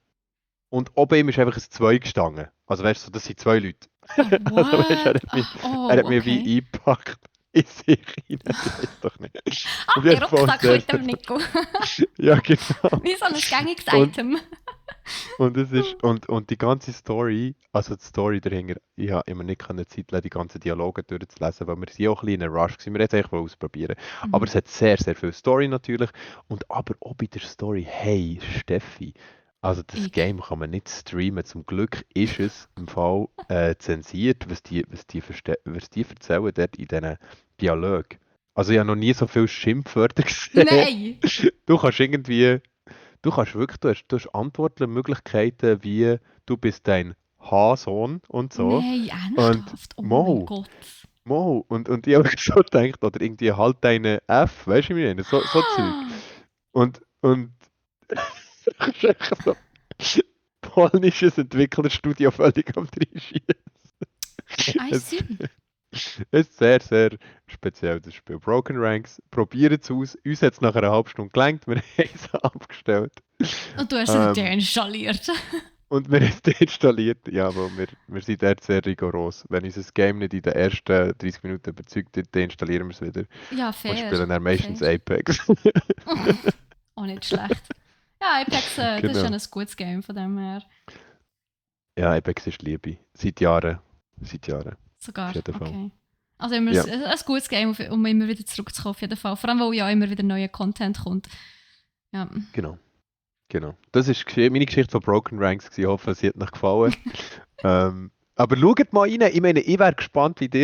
und oben ihm ist einfach ein 2 gestanden. Also weißt du, das sind 2 Leute. Oh, Also weißt du, what? er hat Oh, mich wie okay. eingepackt in sich rein, ich weiß doch nicht. Auf Der jeden Fall Rucksack sehr, mit dem sehr, Nico. ja genau. Wie so ein gängiges Und Item. Und es ist, und die ganze Story, also die Story dahinter, ich habe immer nicht können Zeit lassen, die ganzen Dialoge durchzulesen, weil wir sind auch ein bisschen in einem Rush gewesen. Wir wollten es eigentlich ausprobieren. Aber Mhm. es hat sehr, sehr viel Story natürlich. Und aber auch bei der Story, hey, Steffi, also das Ich. Game kann man nicht streamen. Zum Glück ist es im Fall zensiert, was die erzählen dort in diesen Dialogen. Also ich habe noch nie so viele Schimpfwörter gesehen. Nein! Du kannst irgendwie Du kannst wirklich, du hast Antwortmöglichkeiten wie du bist dein Sohn und so. Nein, Und ernsthaft? Oh mein Mo, Gott. Und ich habe so gedacht, oder irgendwie halt deine F, weißt du, wie ich meine? So Zeug. Und das ist echt so polnisches Entwicklerstudio völlig am Reinschießen. I Es see. es ist sehr, sehr speziell, das Spiel. Broken Ranks, probieren es aus. Uns hat es nach einer halben Stunde gelangt, wir haben es abgestellt. Und du hast es Ähm, deinstalliert. und wir haben es deinstalliert. Ja, aber wir sind dort sehr rigoros. Wenn unser Game nicht in den ersten 30 Minuten überzeugt, dann deinstallieren wir es wieder Ja, und fair. spielen dann meistens Fair. Apex. Auch nicht schlecht. Ja, Apex, das ist ja Genau. ein gutes Game von dem her. Ja, Apex ist Liebe. Seit Jahren. Seit Jahren. Auf Sogar, jeden Fall. okay. Also immer Ja, ein gutes Game, um immer wieder zurückzukommen, auf jeden Fall. Vor allem, weil ja immer wieder neuer Content kommt. Ja. genau. Genau. Das ist meine Geschichte von Broken Ranks gewesen. Ich hoffe, es hat euch gefallen. Aber schaut mal rein. Ich meine, ich wäre gespannt, wie Ach,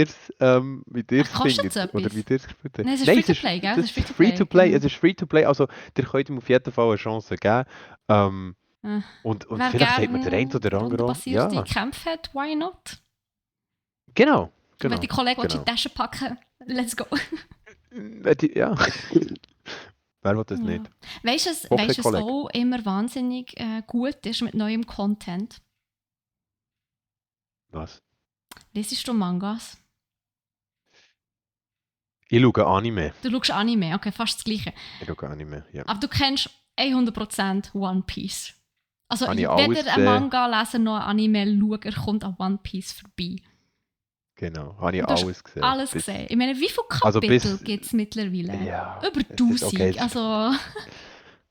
ihr's kostet es findet oder wie etwas? ihr es gespielt habt. Nein, es ist Nein, Free-to-Play, gell? Es ist das ist Free-to-Play, Free-to-Play. genau. Es ist Free-to-Play. Also, ihr könnt ihm auf jeden Fall eine Chance geben. Ähm, Äh, und wer vielleicht sagt mir der eine gerne oder andere auch, rundenbasierte ja, Kämpfe hat, why not? genau, Und wenn die genau, Kollegen in die genau. Tasche packen, let's go. Ja. Wer will das Ja. nicht? Weißt du, Hoffe, was Kollege. auch immer wahnsinnig gut ist mit neuem Content? Was? Lesest du Mangas? Ich schaue Anime. Du schaust Anime, okay, fast das Gleiche. Ich schaue Anime, ja. Aber du kennst 100% One Piece. Also Habe ich alles weder ein gesehen. Manga-Leser noch ein Anime-Schauer kommt an One Piece vorbei. Genau, habe ich Und du hast alles gesehen. alles gesehen. Ich meine, wie viele Also Kapitel gibt es mittlerweile? ja, Über es ist 1000. okay. Also,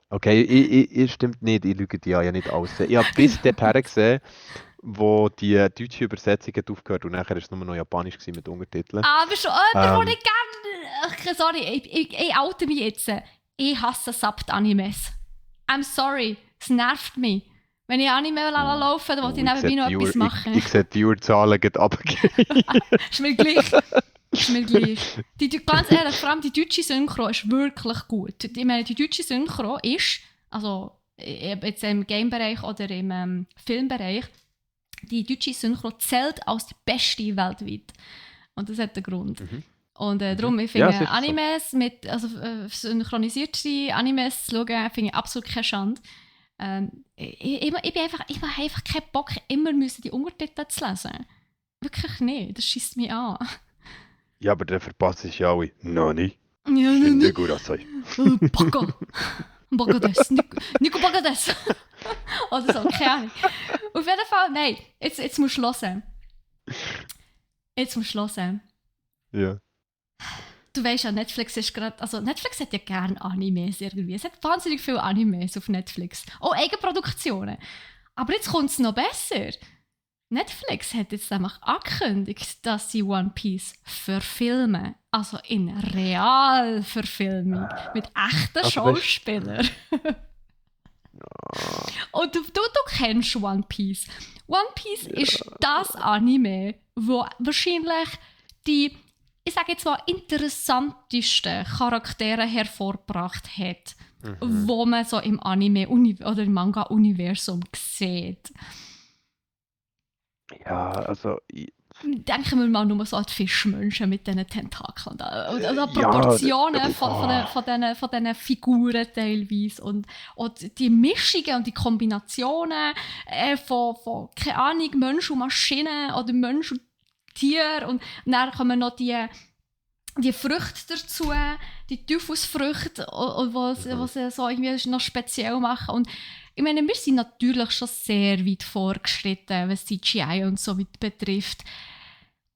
Okay, ich stimmt nicht, ich lüge dir ja nicht alles. Ich habe bis dorthin gesehen, wo die deutsche Übersetzung hat aufgehört und nachher war es nur noch Japanisch gewesen mit Untertiteln. aber schon jemand, der Ähm, nicht gerne... Okay, sorry, ich oute mich jetzt. Ich hasse Subbed-Animes. I'm sorry, es nervt mich. Wenn ich Anime laufen dann will ich nebenbei noch etwas machen. Ich sehe die Viewerzahlen gerade runtergehen. Ist mir gleich. Ist mir gleich. Ganz ehrlich, vor allem die deutsche Synchro ist wirklich gut. Ich meine, die deutsche Synchro ist, also jetzt im Game-Bereich oder im Filmbereich, die deutsche Synchro zählt als die beste weltweit. Und das hat einen Grund. Mhm. Und darum, ich Ja, finde sicher so. Animes, synchronisierte Animes zu schauen, finde ich absolut keine Schande. Ich habe einfach keinen Bock, immer die Untertitel zu lesen. Wirklich nicht, das schießt mich an. Ja, aber dann verpasse ich ja alle. Nani. Ja, Shinde Gurasai. Baka. Baka des. Nico Baka des. Oder so, keine Ahnung. Auf jeden Fall, nein, jetzt musst du hören. Jetzt musst du hören. Ja. Du weißt ja, Netflix ist gerade, also Netflix hat ja gerne Animes irgendwie. Es hat wahnsinnig viele Animes auf Netflix. Auch Eigenproduktionen. Aber jetzt kommt es noch besser. Netflix hat jetzt nämlich angekündigt, dass sie One Piece verfilmen. Also in Realverfilmung. Mit echten Also Schauspielern. Und du kennst One Piece. One Piece ist das Anime, wo wahrscheinlich die, ich sage jetzt mal, interessantesten Charaktere hervorgebracht hat, wo man so im Anime- oder im Manga-Universum sieht. Ja, also. Denken wir mal nur so an die Fischmenschen mit diesen Tentakeln. Also die Ja, Proportionen von diesen Figuren teilweise. Und die Mischungen und die Kombinationen von keine Ahnung, Mensch und Maschine oder Mensch und Tier. Und dann kommen noch die Früchte dazu, die Teufelsfrüchte, was sie so irgendwie noch speziell machen. Und ich meine, wir sind natürlich schon sehr weit fortgeschritten, was CGI und so weit betrifft.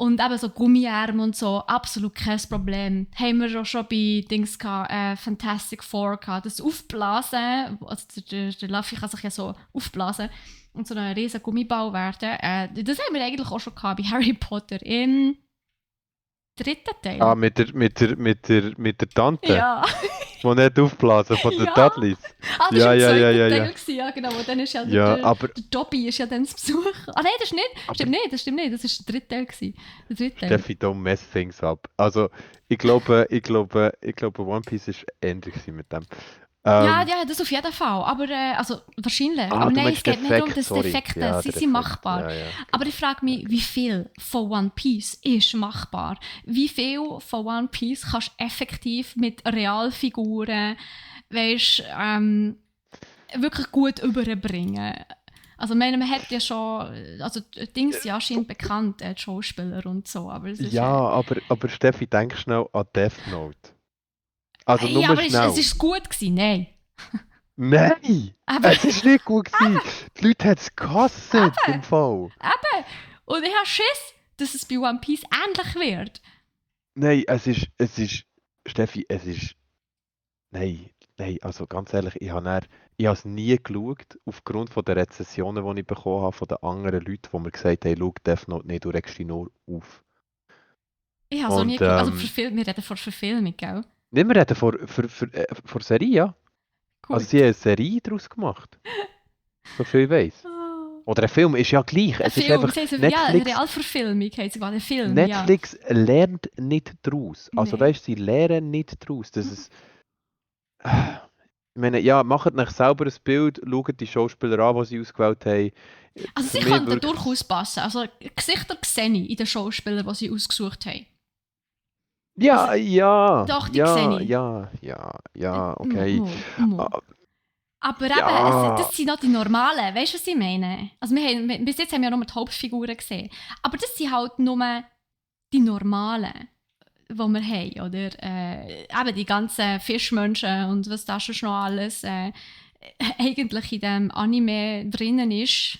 Und eben so Gummiarme und so, absolut kein Problem. Haben wir auch schon bei Dings gehabt, Fantastic Four gehabt, das Aufblasen, also der Luffy kann sich ja so aufblasen und so ein riesen Gummiball werden. Das haben wir eigentlich auch schon gehabt bei Harry Potter im dritten Teil. Ah, mit der Tante, Ja. die nicht aufblasen von den Ja. Dudleys. Ah, das Ja, war im ja, zweiten ja, ja, Teil, ja. gewesen, ja genau. Und dann ist ja, Ja, aber der Dobby ist ja dann zu Besuch. Ah nein, das ist nicht. Aber- Stimmt nicht, das stimmt nicht. Das war der dritte Teil. Gewesen. Der dritte Teil. Steffi, don't mess things up. Also, ich glaube, One Piece ist ähnlich gewesen mit dem. Ja, das auf jeden Fall. Aber, also wahrscheinlich. Aber du nein, meinst es geht nicht darum, Defekt, dass sorry. Defekte Ja, sie der sind Defekt. machbar. Ja, ja. Aber ich frage mich, wie viel von One Piece ist machbar? Wie viel von One Piece kannst du effektiv mit Realfiguren, weißt, wirklich gut überbringen? Also, ich meine, man hat ja schon, also Dings ja scheint bekannt, die Schauspieler und so, aber es ist... Ja, aber Steffi, denk schnell an Death Note. Also nur ja, aber schnell. es ist gut gewesen, nein. Nein! Aber, Es ist nicht gut gewesen. Die Leute haben es gehasst im Fall. und ich habe Schiss, dass es bei One Piece ähnlich wird. Nein, Steffi, nein, also ganz ehrlich, ich habe es nie geschaut, aufgrund von der Rezessionen, die ich bekommen habe von den anderen Leuten, die mir gesagt haben, schau Death Note nicht, du regst dich nur auf. Ich habe so nie Und, geschaut. Also wir reden von Verfilmung, gell? Nicht, wir reden vor Serie, ja. Gut. Also sie haben eine Serie daraus gemacht. So viel ich weiss. Oder ein Film ist ja gleich. Ein Es ist Film, einfach ja, eine Netflix, Realverfilmung heisst sogar, ein Film, Netflix lernt nicht daraus. Also Nee. weißt du, sie lernen nicht daraus. Das ist... Ich meine, ja, macht euch selber ein Bild, schaut die Schauspieler an, die sie ausgewählt haben. ja. Also Für sie mich könnten wirkt- durchaus passen. Also Gesichter sehe ich in den Schauspielern, die sie ausgesucht haben. Ja, Also, ja, doch, die ja, sehe ich. ja, okay. Mu. Ah, Aber eben, ja. das sind noch die normalen, weißt du, was ich meine? Also bis jetzt haben wir ja nur die Hauptfiguren gesehen. Aber das sind halt nur die normalen, die wir haben, oder? Eben die ganzen Fischmenschen und was da schon noch alles eigentlich in dem Anime drinnen ist.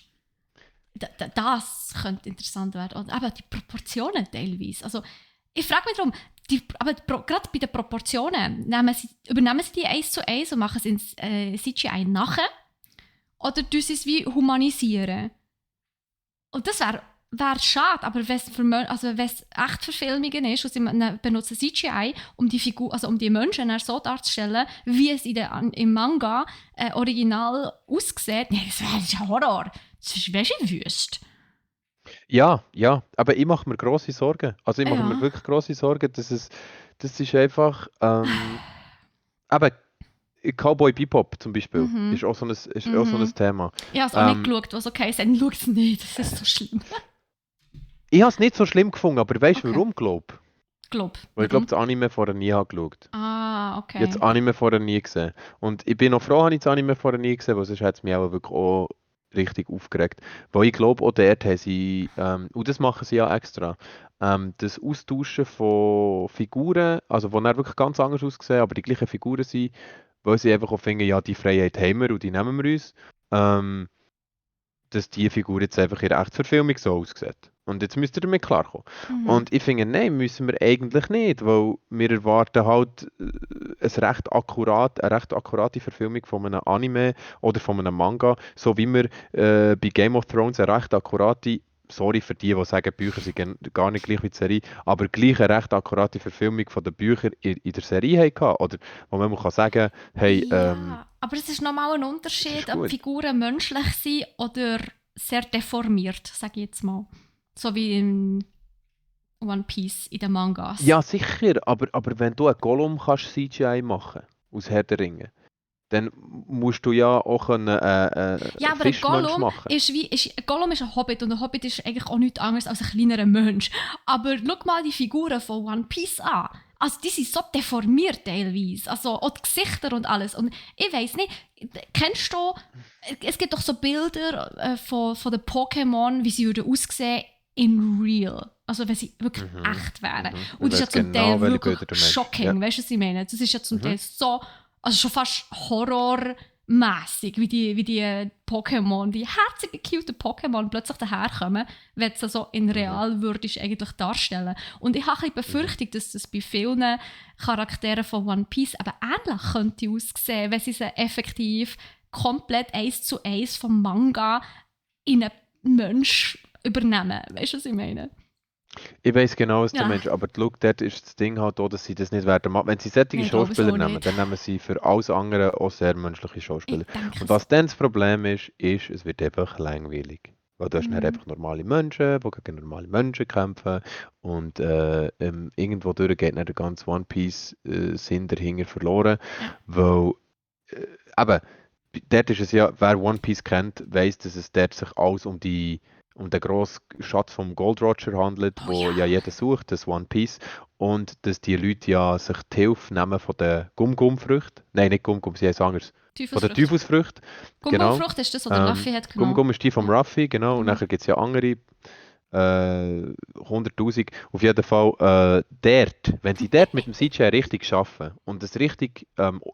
Das könnte interessant werden. Und eben die Proportionen teilweise. Also, ich frage mich darum, gerade bei den Proportionen, übernehmen sie die 1:1 und machen es ins CGI nachher? Oder tun sie es wie humanisieren? Und das wäre schade, aber wenn es echt Verfilmungen ist und sie benutzen CGI, um die Figur, also um die Menschen dann so darzustellen, wie es im Manga original aussieht, nee, das wäre ein Horror. Das ist wüst. Ja, aber ich mache mir grosse Sorgen. Also ich mache mir Ja. wirklich grosse Sorgen, das ist einfach, eben, Cowboy Bebop zum Beispiel, Mhm. ist auch so ein Thema. Ich habe es auch nicht Ähm, geschaut, was okay ist. Schau es nicht, das ist so schlimm. Ich habe es nicht so schlimm gefunden, aber weißt du Okay. warum, glaube Glaub. Weil ich glaube, das Anime vorher nie habe geschaut. Ah, okay. Ich habe das Anime vorher nie gesehen. Und ich bin noch froh, habe ich das Anime vorher nie gesehen, weil sonst hat es mich auch wirklich auch richtig aufgeregt. Weil ich glaube, auch dort haben sie, und das machen sie ja extra, das Austauschen von Figuren, also die dann wirklich ganz anders aussehen, aber die gleichen Figuren sind, weil sie einfach auch finden, ja, die Freiheit haben wir und die nehmen wir uns, dass die Figur jetzt einfach in der Echtverfilmung so aussieht. Und jetzt müsst ihr damit klarkommen. Mhm. Und ich finde, nein, müssen wir eigentlich nicht, weil wir erwarten halt eine recht akkurate Verfilmung von einem Anime oder von einem Manga, so wie wir bei Game of Thrones eine recht akkurate, sorry für die sagen, Bücher sind gar nicht gleich wie die Serie, aber gleich eine recht akkurate Verfilmung von den Büchern in der Serie hatten, oder wo man kann sagen, hey, ja, aber es ist nochmal ein Unterschied, ist ob gut. Figuren menschlich sind oder sehr deformiert, sage ich jetzt mal. So wie in One Piece in den Mangas. Ja, sicher, aber wenn du einen Gollum kannst CGI machen aus Herr der Ringe, dann musst du ja auch einen Ja, aber ein Fischmensch Gollum machen. ein Gollum ist ein Hobbit und ein Hobbit ist eigentlich auch nichts anderes als ein kleinerer Mensch. Aber schau mal die Figuren von One Piece an. Also die sind so deformiert teilweise. Also auch die Gesichter und alles. Und ich weiss nicht, kennst du, es gibt doch so Bilder von den Pokémon, wie sie würden aussehen in real. Also wenn sie wirklich echt wären. Und das ist ja zum Teil welche wirklich Bilder du meinst. shocking. Ja. Weißt du, was ich meine? Das ist ja zum Teil so, also schon fast Horror mässig, wie die Pokémon, die herzigen, cute Pokémon plötzlich daherkommen, wenn sie so in real würdest eigentlich darstellen. Und ich habe ein bisschen befürchtet, dass das bei vielen Charakteren von One Piece eben ähnlich könnte aussehen, wenn sie sie effektiv komplett 1:1 vom Manga in einen Mensch übernehmen. Weißt du, was ich meine? Ich weiss genau, was du Ja. meinst, aber schau, dort ist das Ding halt auch, dass sie das nicht werden machen. Wenn sie solche Nein, ich glaube es Schauspieler auch nehmen, nicht. dann nehmen sie für alles andere auch sehr menschliche Schauspieler. Ich denke Und es. was dann das Problem ist, es wird einfach langweilig. Weil du hast dann einfach normale Menschen, die gegen normale Menschen kämpfen und irgendwo durch geht dann der ganze One Piece Sinn dahinter verloren, Ja. weil eben, dort ist es ja, wer One Piece kennt, weiss, dass es dort sich alles um den grossen Schatz vom Gold Roger handelt, Oh wo ja. ja jeder sucht, das One Piece. Und dass die Leute ja sich die Hilfe nehmen von den Gum-Gum-Früchten. Nein, nicht Gum-Gum, sie heißen anders. Von der Teufelsfrucht. Teufelsfrucht, genau. Gumballfrucht ist das, was der Luffy hat genommen. Gum-Gum ist die vom Ja. Ruffy, genau. Und Genau. nachher gibt es ja andere 100'000. Auf jeden Fall, dort, wenn sie dort mit dem CGI richtig arbeiten und das richtig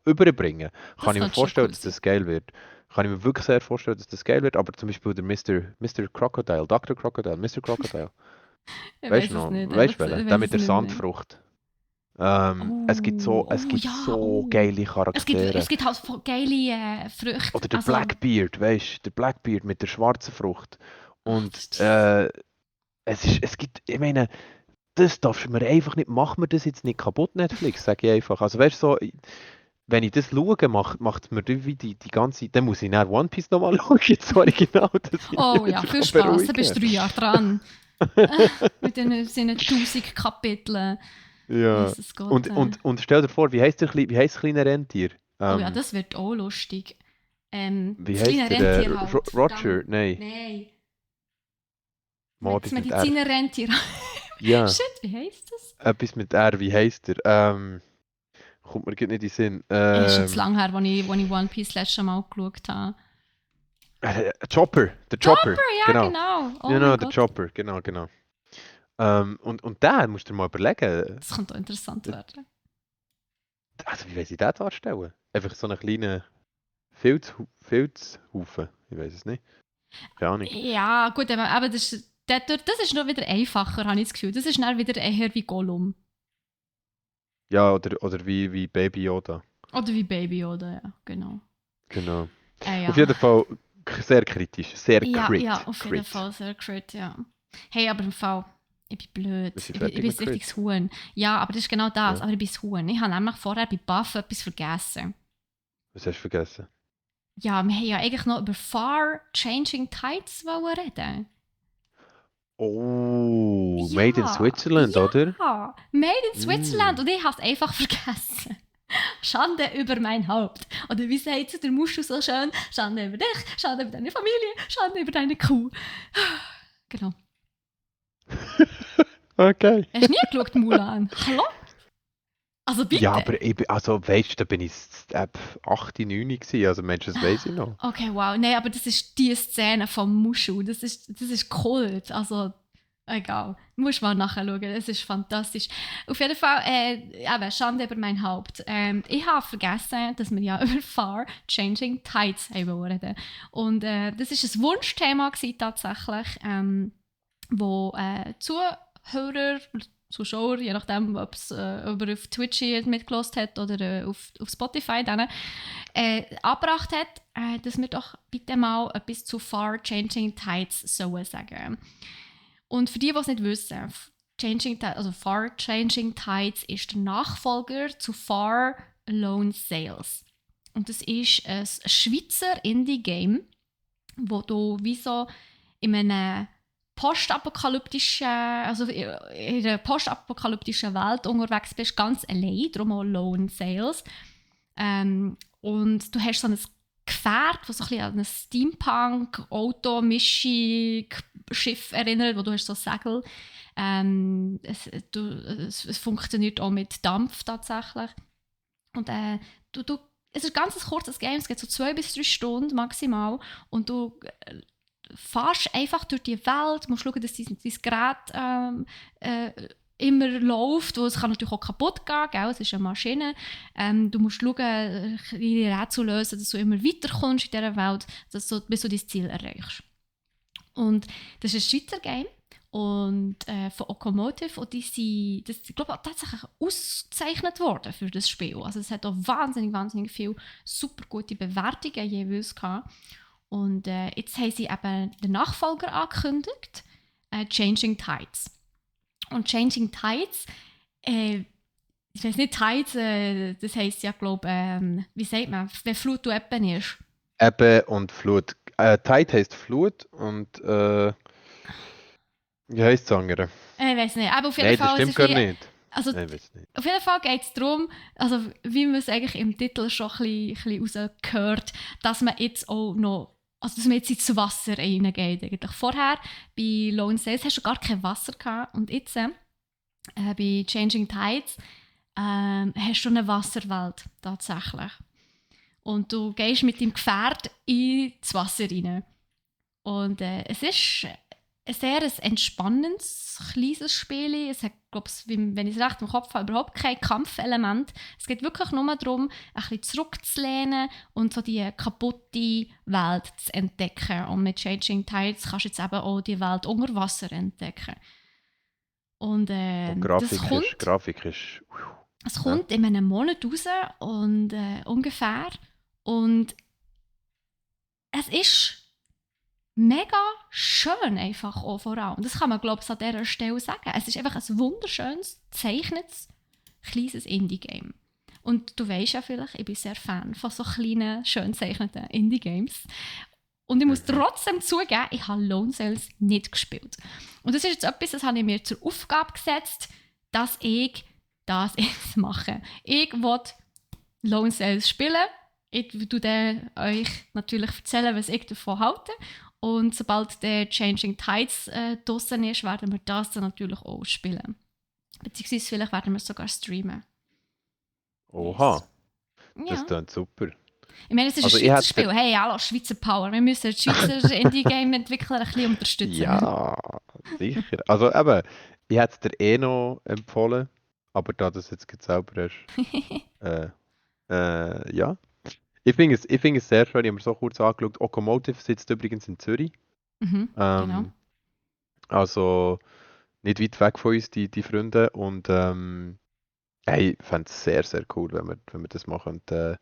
überbringen, kann ich mir könnte schon vorstellen, cool dass sein. das geil wird. Kann ich mir wirklich sehr vorstellen, dass das geil wird, aber zum Beispiel der Mr. Crocodile, Dr. Crocodile, Mr. Crocodile. Ich Weißt weiß du es noch? nicht. Weißt du Ich welchen? Der weiß mit es der nicht mehr. Sandfrucht. Es gibt Ja, so geile Charaktere. Es gibt halt voll geile Früchte. Oder der Also, Blackbeard, weißt du? Der Blackbeard mit der schwarzen Frucht. Und das es gibt, ich meine, das darfst du mir einfach nicht, mach mir das jetzt nicht kaputt, Netflix, sage ich einfach. Also weißt du, so, wenn ich das schaue, macht es mir wie die ganze, dann muss ich nach One Piece nochmal schauen, jetzt original, dass ich oh mich ja, wieder viel Spaß. beruhigen Da bist du 3 Jahre dran. Mit seinen 1000 Kapiteln. Ja. Jesus Gott. Und stell dir vor, wie heisst das kleine Rentier? Oh ja, das wird auch lustig. Wie Das kleine heisst der? Rentier halt. Roger? Verdammt. Nein. Nein. Mal Das etwas mit R. Medizinerrentier. Ja, Shit, wie heisst das? etwas mit R, wie heisst der? Kommt mir gerade nicht in den Sinn. Es ist schon zu lange her, als ich One Piece letztes Mal geschaut habe. Chopper, der Chopper, Ja, genau. genau. Oh Genau, mein der Gott. Chopper, genau. Und den musst du dir mal überlegen. Das könnte auch interessant werden. Also, wie will ich den darstellen? Einfach so einen kleinen Filzhaufen. Ich weiß es nicht. Keine Ahnung. Ja, gut, aber das ist noch wieder einfacher, habe ich das Gefühl. Das ist dann wieder eher wie Gollum. Ja, oder wie Baby Yoda. Oder wie Baby Yoda, ja, genau. Genau. Ja. Auf jeden Fall sehr kritisch. Sehr Ja, crit. ja, auf jeden Fall sehr crit, ja. Hey, aber im Fall, ich bin blöd. Wir sind Ich fertig bin mit ein richtiges Huhn. Ja, aber das ist genau das. Ja. Aber ich bin das Huhn. Ich habe nämlich vorher bei Buff etwas vergessen. Was hast du vergessen? Ja, wir haben ja eigentlich noch über Far Changing Tides reden. Oh, Ja, Made in Switzerland, ja, oder? Made in Switzerland. Mm. Und ich habe es einfach vergessen. Schande über mein Haupt. Oder wie sagt der Muschel so schön? Schande über dich, Schande über deine Familie, Schande über deine Kuh. Genau. Okay. Hast du nie geschaut, Mulan? Hallo? Also bitte? Ja, aber weißt du, da bin ich 8, 9 gewesen, also Mensch, das weiss ich noch. Okay, wow. Nein, aber das ist die Szene vom Muschel. Das ist Kult. Also, egal. Du musst mal nachschauen. Es ist fantastisch. Auf jeden Fall, eben, Schande über mein Haupt. Ich habe vergessen, dass wir ja über Far Changing Tides reden. Und das ist ein Wunschthema gewesen, tatsächlich, wo Zuhörer, Zuschauer, je nachdem, ob er auf Twitch mitgelost hat oder auf Spotify, dann, angebracht hat, dass wir doch bitte mal etwas zu Far Changing Tides sollen sagen. Und für die es nicht wissen, Far Changing Tides ist der Nachfolger zu Far Lone Sails. Und das ist ein Schweizer Indie-Game, wo du wie so in einer postapokalyptischen Welt unterwegs bist, ganz allein, darum auch Lone Sails. Und du hast so ein Gefährt, das so ein bisschen an ein Steampunk-Auto-Mischung Schiff erinnert, wo du hast so Segel. Es funktioniert auch mit Dampf tatsächlich. Und es ist ein ganz kurzes Game, es geht so 2 bis 3 Stunden maximal. Und du fährst einfach durch die Welt, musst schauen, dass dein Gerät immer läuft, es kann natürlich auch kaputt gehen, gell? Es ist eine Maschine. Du musst schauen, kleine Rätsel lösen, dass du immer weiterkommst in dieser Welt, bis du dein Ziel erreichst. Und das ist ein Schweizer Game und von Okomotiv und ich glaube, tatsächlich ausgezeichnet worden für das Spiel. Also es hat auch wahnsinnig viele super gute Bewertungen jeweils gehabt. Und jetzt haben sie eben den Nachfolger angekündigt, Changing Tides. Und Changing Tides, ich weiß nicht, Tides, das heisst ja, glaube wie sagt man, wenn Flut und Ebbe ist. Ebbe und Flut. Tide heisst Flut und wie heisst das andere? Ich weiß nicht, aber auf jeden Nein, Fall... das stimmt gar nicht. Also, Nein, weiß nicht. auf jeden Fall geht es darum, also wie man es eigentlich im Titel schon ein bisschen rausgehört, dass man jetzt auch noch, also dass man jetzt ins Wasser reingeht. Eigentlich. Vorher bei Lone Sails hast du gar kein Wasser gehabt und jetzt bei Changing Tides hast du eine Wasserwelt tatsächlich. Und du gehst mit deinem Gefährt ins Wasser rein. Und es ist ein sehr entspannendes, kleines Spiel. Es hat, glaube ich, wenn ich es recht im Kopf habe, überhaupt kein Kampfelement. Es geht wirklich nur darum, ein bisschen zurückzulehnen und so die kaputte Welt zu entdecken. Und mit Changing Tides kannst du jetzt eben auch die Welt unter Wasser entdecken. Und Grafik ist... Es kommt in einem Monat raus und ungefähr. Und es ist mega schön einfach auch vor allem. Das kann man, glaube ich, an dieser Stelle sagen. Es ist einfach ein wunderschönes, gezeichnetes, kleines Indie-Game. Und du weißt ja vielleicht, ich bin sehr Fan von so kleinen, schön gezeichneten Indie-Games. Und ich muss trotzdem zugeben, ich habe Lone Sails nicht gespielt. Und das ist jetzt etwas, das habe ich mir zur Aufgabe gesetzt, dass ich das jetzt mache. Ich will Lone Sails spielen. Ich werde euch natürlich erzählen, was ich davon halte. Und sobald der Changing Tides draussen ist, werden wir das dann natürlich auch spielen. Beziehungsweise vielleicht werden wir es sogar streamen. Oha, yes. Das klingt super. Ich meine, es ist ein Schweizer Spiel. Hey, hallo, Schweizer Power. Wir müssen die Schweizer Indie-Game-Entwickler ein bisschen unterstützen. Ja, sicher. Also eben, ich hätte es dir noch empfohlen, aber da du es jetzt selber hast, ja. Ich finde es sehr schön, ich habe mir so kurz angeschaut. Okomotiv sitzt übrigens in Zürich. Genau. Also nicht weit weg von uns, die Freunde. Und hey, ich fände es sehr, sehr cool, wenn wir das machen und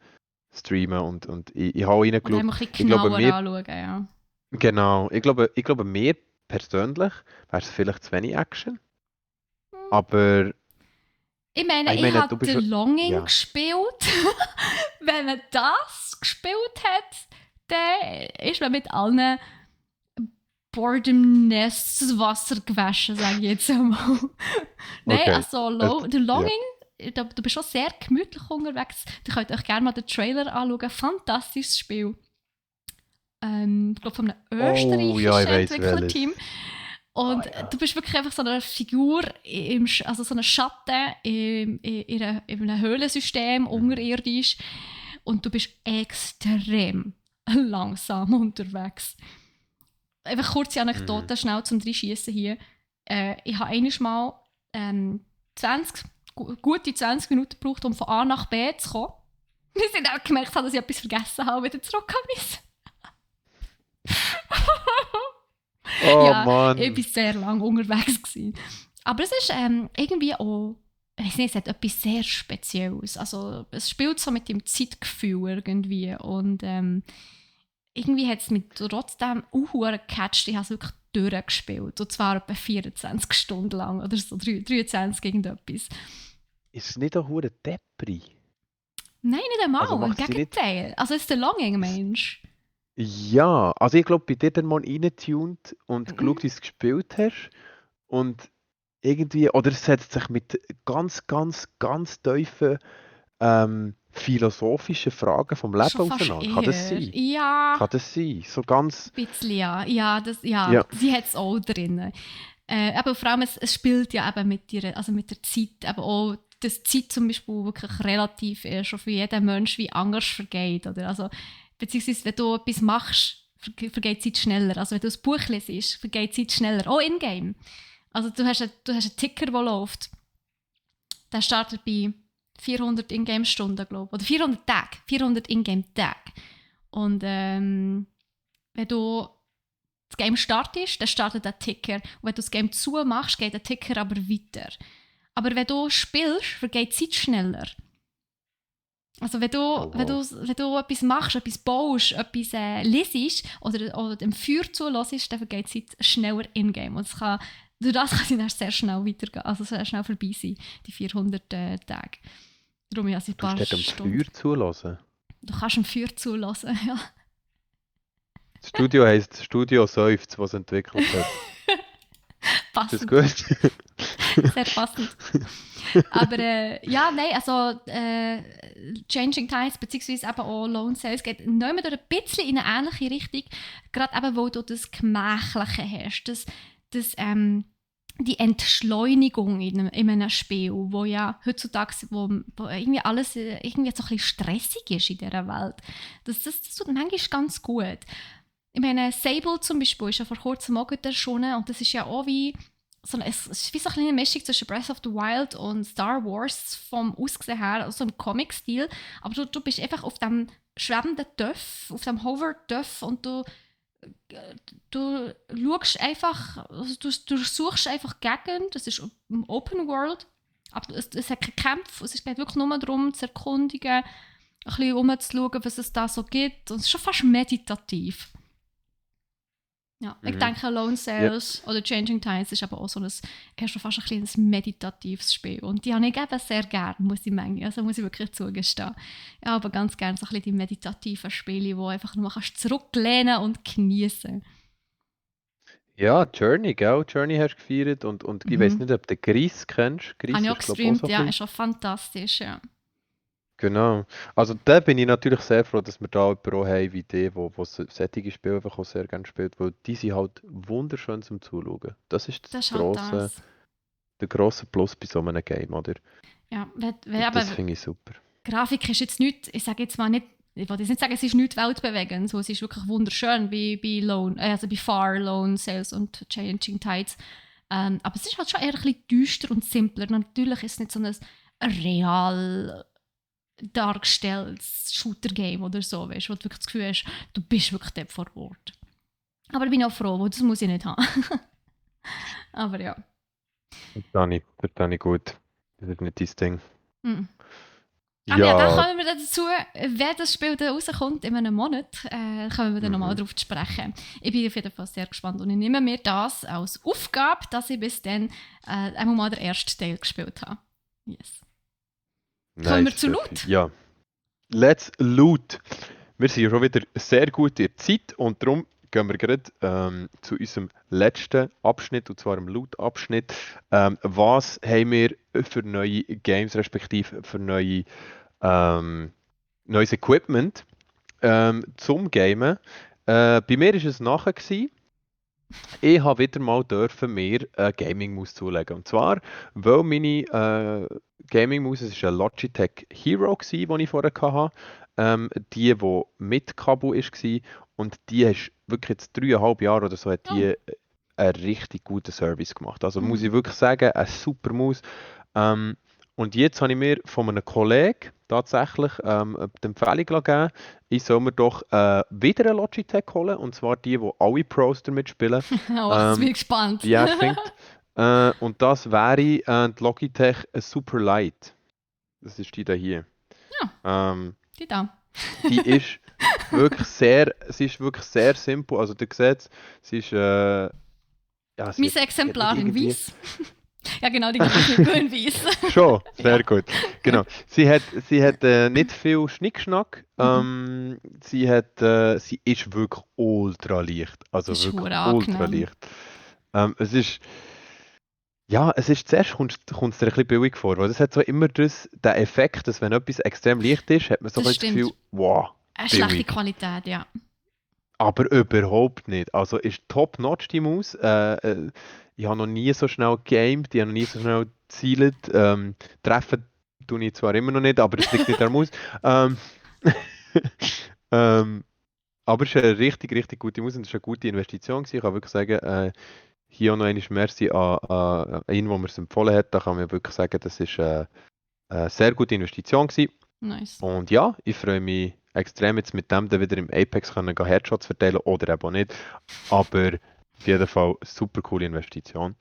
streamen. Und ich habe reingeschaut. Und ein bisschen genauer anschauen, ja. Genau. Ich glaube mir persönlich wäre es vielleicht zu wenig Action. Aber... Ich meine, ich habe The Longing gespielt. Wenn man das gespielt hat, dann ist man mit allen Boredom-Nests Wasser gewaschen, sage ich jetzt einmal. Nein, Okay. also The Longing, du bist schon sehr gemütlich unterwegs. Ihr könnt euch gerne mal den Trailer anschauen. Fantastisches Spiel. Ich glaube, von einem österreichischen Entwicklerteam. Und du bist wirklich einfach so eine Figur, also so ein Schatten in einem Höhlensystem, unterirdisch. Und du bist extrem langsam unterwegs. Einfach kurze Anekdote, schnell zum Reinschiessen hier. Ich habe einmal gute 20 Minuten gebraucht, um von A nach B zu kommen. Bis ich dann gemerkt habe, dass ich etwas vergessen habe und wieder zurückkommen muss. Oh ja, Mann. Ich war sehr lange unterwegs gewesen. Aber es ist irgendwie auch, ich weiß nicht, es hat etwas sehr Spezielles. Also es spielt so mit dem Zeitgefühl irgendwie und irgendwie hat es mich trotzdem auch gecatcht. Ich habe es wirklich durchgespielt. Und zwar etwa 24 Stunden lang oder so, 23 irgendetwas. Ist es nicht auch hure Depri? Nein, nicht einmal, Also im Gegenteil. Also es ist der Longing-Mensch. Ja, also ich glaube, bei dir dann mal reingetuned und geschaut, wie du es gespielt hast. Und irgendwie, oder es setzt sich mit ganz tiefen philosophischen Fragen vom Leben Schon fast auseinander. Kann das eher. sein? Ja. Kann das sein? So ganz... Ein bisschen, ja. Ja, Ja. sie hat es auch drin. Aber vor allem, es spielt ja eben mit der Zeit, eben auch, dass die Zeit zum Beispiel wirklich relativ schon für jeden Menschen wie anders vergeht. Oder? Also, beziehungsweise, wenn du etwas machst, vergeht die Zeit schneller. Also wenn du ein Buch lesest, vergeht die Zeit schneller. Auch in-game. Also du hast einen Ticker, der läuft. Der startet bei 400 Ingame-Stunden, glaube ich. Oder 400 Tage. 400 Ingame-Tage. Und wenn du das Game startest, dann startet der Ticker. Und wenn du das Game zumachst, geht der Ticker aber weiter. Aber wenn du spielst, vergeht die Zeit schneller. Also wenn du etwas machst, etwas baust, etwas liest oder dem Feuer zulässt, dann vergeht die Zeit schneller in-game. Und durch das kann sie dann sehr schnell weitergehen, also sehr schnell vorbei sein, die 400 Tage. Darum ja, ein Du paar musst dem Stunden. Feuer zulassen. Du kannst dem Feuer zulassen, ja. Das Studio heisst Studio Seufz, was es entwickelt hat. Ist das Passend. gut? Sehr passend. Aber ja, nein, also Changing Tides beziehungsweise eben auch Lone Sales geht nicht mehr ein bisschen in eine ähnliche Richtung, gerade eben, weil du das Gemächliche hast, die Entschleunigung in einem Spiel, wo ja heutzutage wo irgendwie alles irgendwie so ein bisschen stressig ist in dieser Welt. Das tut manchmal ganz gut. Ich meine, Sable zum Beispiel ist ja vor kurzem auch erschienen und das ist ja auch wie es ist wie so eine kleine Mischung zwischen Breath of the Wild und Star Wars vom Aussehen her, also im Comic-Stil. Aber du bist einfach auf dem schwebenden Töff, auf dem Hover-Töff und du schaust einfach, also du suchst einfach Gegend, das ist im Open World, aber es hat keine Kämpfe, es geht wirklich nur darum, zu erkundigen, ein bisschen rumzuschauen, was es da so gibt und es ist schon fast meditativ. Ja, ich denke, Lone Sales oder Changing Tides ist aber auch so eher schon fast ein kleines meditatives Spiel. Und die habe ich eben sehr gerne, muss ich wirklich zugestehen. Ja, aber ganz gerne so ein bisschen die meditativen Spiele, wo einfach nur kannst zurücklehnen und genießen. Ja, Journey, gell? Journey hast du gefeiert und ich weiß nicht, ob du Gris kennst. Gris Habe ich auch ist, glaube ich, auch gestreamt, so ein ja, bisschen. ist auch fantastisch, ja. Genau. Also da bin ich natürlich sehr froh, dass wir da jemanden auch haben wie die, solche Spiele einfach auch sehr gerne spielt, weil die sind halt wunderschön zum Zuschauen. Das ist Das ist halt das. der grosse Plus bei so einem Game, oder? Ja, Und das finde ich super. Grafik ist jetzt nicht, ich sage jetzt mal nicht, ich wollte jetzt nicht sagen, es ist nicht weltbewegend, so, es ist wirklich wunderschön bei Far, Lone Sales und Changing Tides. Aber es ist halt schon eher ein bisschen düster und simpler. Natürlich ist es nicht so ein real dargestelltes Shooter-Game oder so, weißt, wo du wirklich das Gefühl hast, du bist wirklich dort vor Ort. Aber ich bin auch froh, weil das muss ich nicht haben. Aber ja. Das habe ich gut. Das ist nicht dein Ding. Mhm. Aber ja, dann Ja, kommen wir dann dazu, wenn das Spiel dann rauskommt in einem Monat, kommen wir dann nochmal darauf zu sprechen. Ich bin auf jeden Fall sehr gespannt und ich nehme mir das als Aufgabe, dass ich bis dann einmal mal den ersten Teil gespielt habe. Yes. Kommen wir nice, zu Steffi. Loot? Ja. Let's loot. Wir sind ja schon wieder sehr gut in der Zeit und darum gehen wir gerade zu unserem letzten Abschnitt, und zwar dem Loot-Abschnitt. Was haben wir für neue Games, respektive für neues Equipment zum Gamen? Bei mir war es nachher. Ich habe wieder mal mir eine Gaming-Maus zulegen. Und zwar, weil meine Gaming-Maus, es war eine Logitech Hero, die ich vorher hatte, die mit Kabel war. Und die ist wirklich jetzt 3,5 Jahre oder so, hat die einen richtig guten Service gemacht. Also muss ich wirklich sagen, eine super Maus. Und jetzt habe ich mir von einem Kollegen tatsächlich die Empfehlung gegeben, ich soll mir doch wieder eine Logitech holen, und zwar die alle Pros damit spielen, Oh, jetzt bin ich gespannt. wie er findet. Und das wäre die Logitech Superlight. Das ist die da hier. Die da. Die ist sie ist wirklich sehr simpel. Also du siehst, sie ist ja, Mein Exemplar in irgendwie... Weiss. Ja genau, die gibt es nicht in Weiss. Schon, sehr Ja. gut. Genau. Sie hat nicht viel Schnickschnack. Sie ist wirklich ultra leicht. Also Das ist wirklich verdammt ultra angenehm. leicht. Es ist zuerst kommt es dir ein bisschen billig vor, weil es hat so immer den Effekt, dass wenn etwas extrem leicht ist, hat man so ein Das bisschen das Gefühl, stimmt. wow, Eine schlechte billig. Qualität, ja. Aber überhaupt nicht. Also ist top-notch die Maus. Ich habe noch nie so schnell gegamed, ich habe noch nie so schnell gezielt. Treffen tue ich zwar immer noch nicht, aber das liegt nicht an der Maus. Ähm, aber es ist eine richtig, richtig gute Maus und es ist eine gute Investition gewesen. Ich kann wirklich sagen, hier auch noch einmal merci an ihn, der mir es empfohlen hat. Da kann man wirklich sagen, das ist eine sehr gute Investition gewesen. Nice. Und ja, ich freue mich extrem jetzt mit dem dann wieder im Apex können gehen Headshots verteilen oder eben auch nicht. Aber auf jeden Fall eine super coole Investition.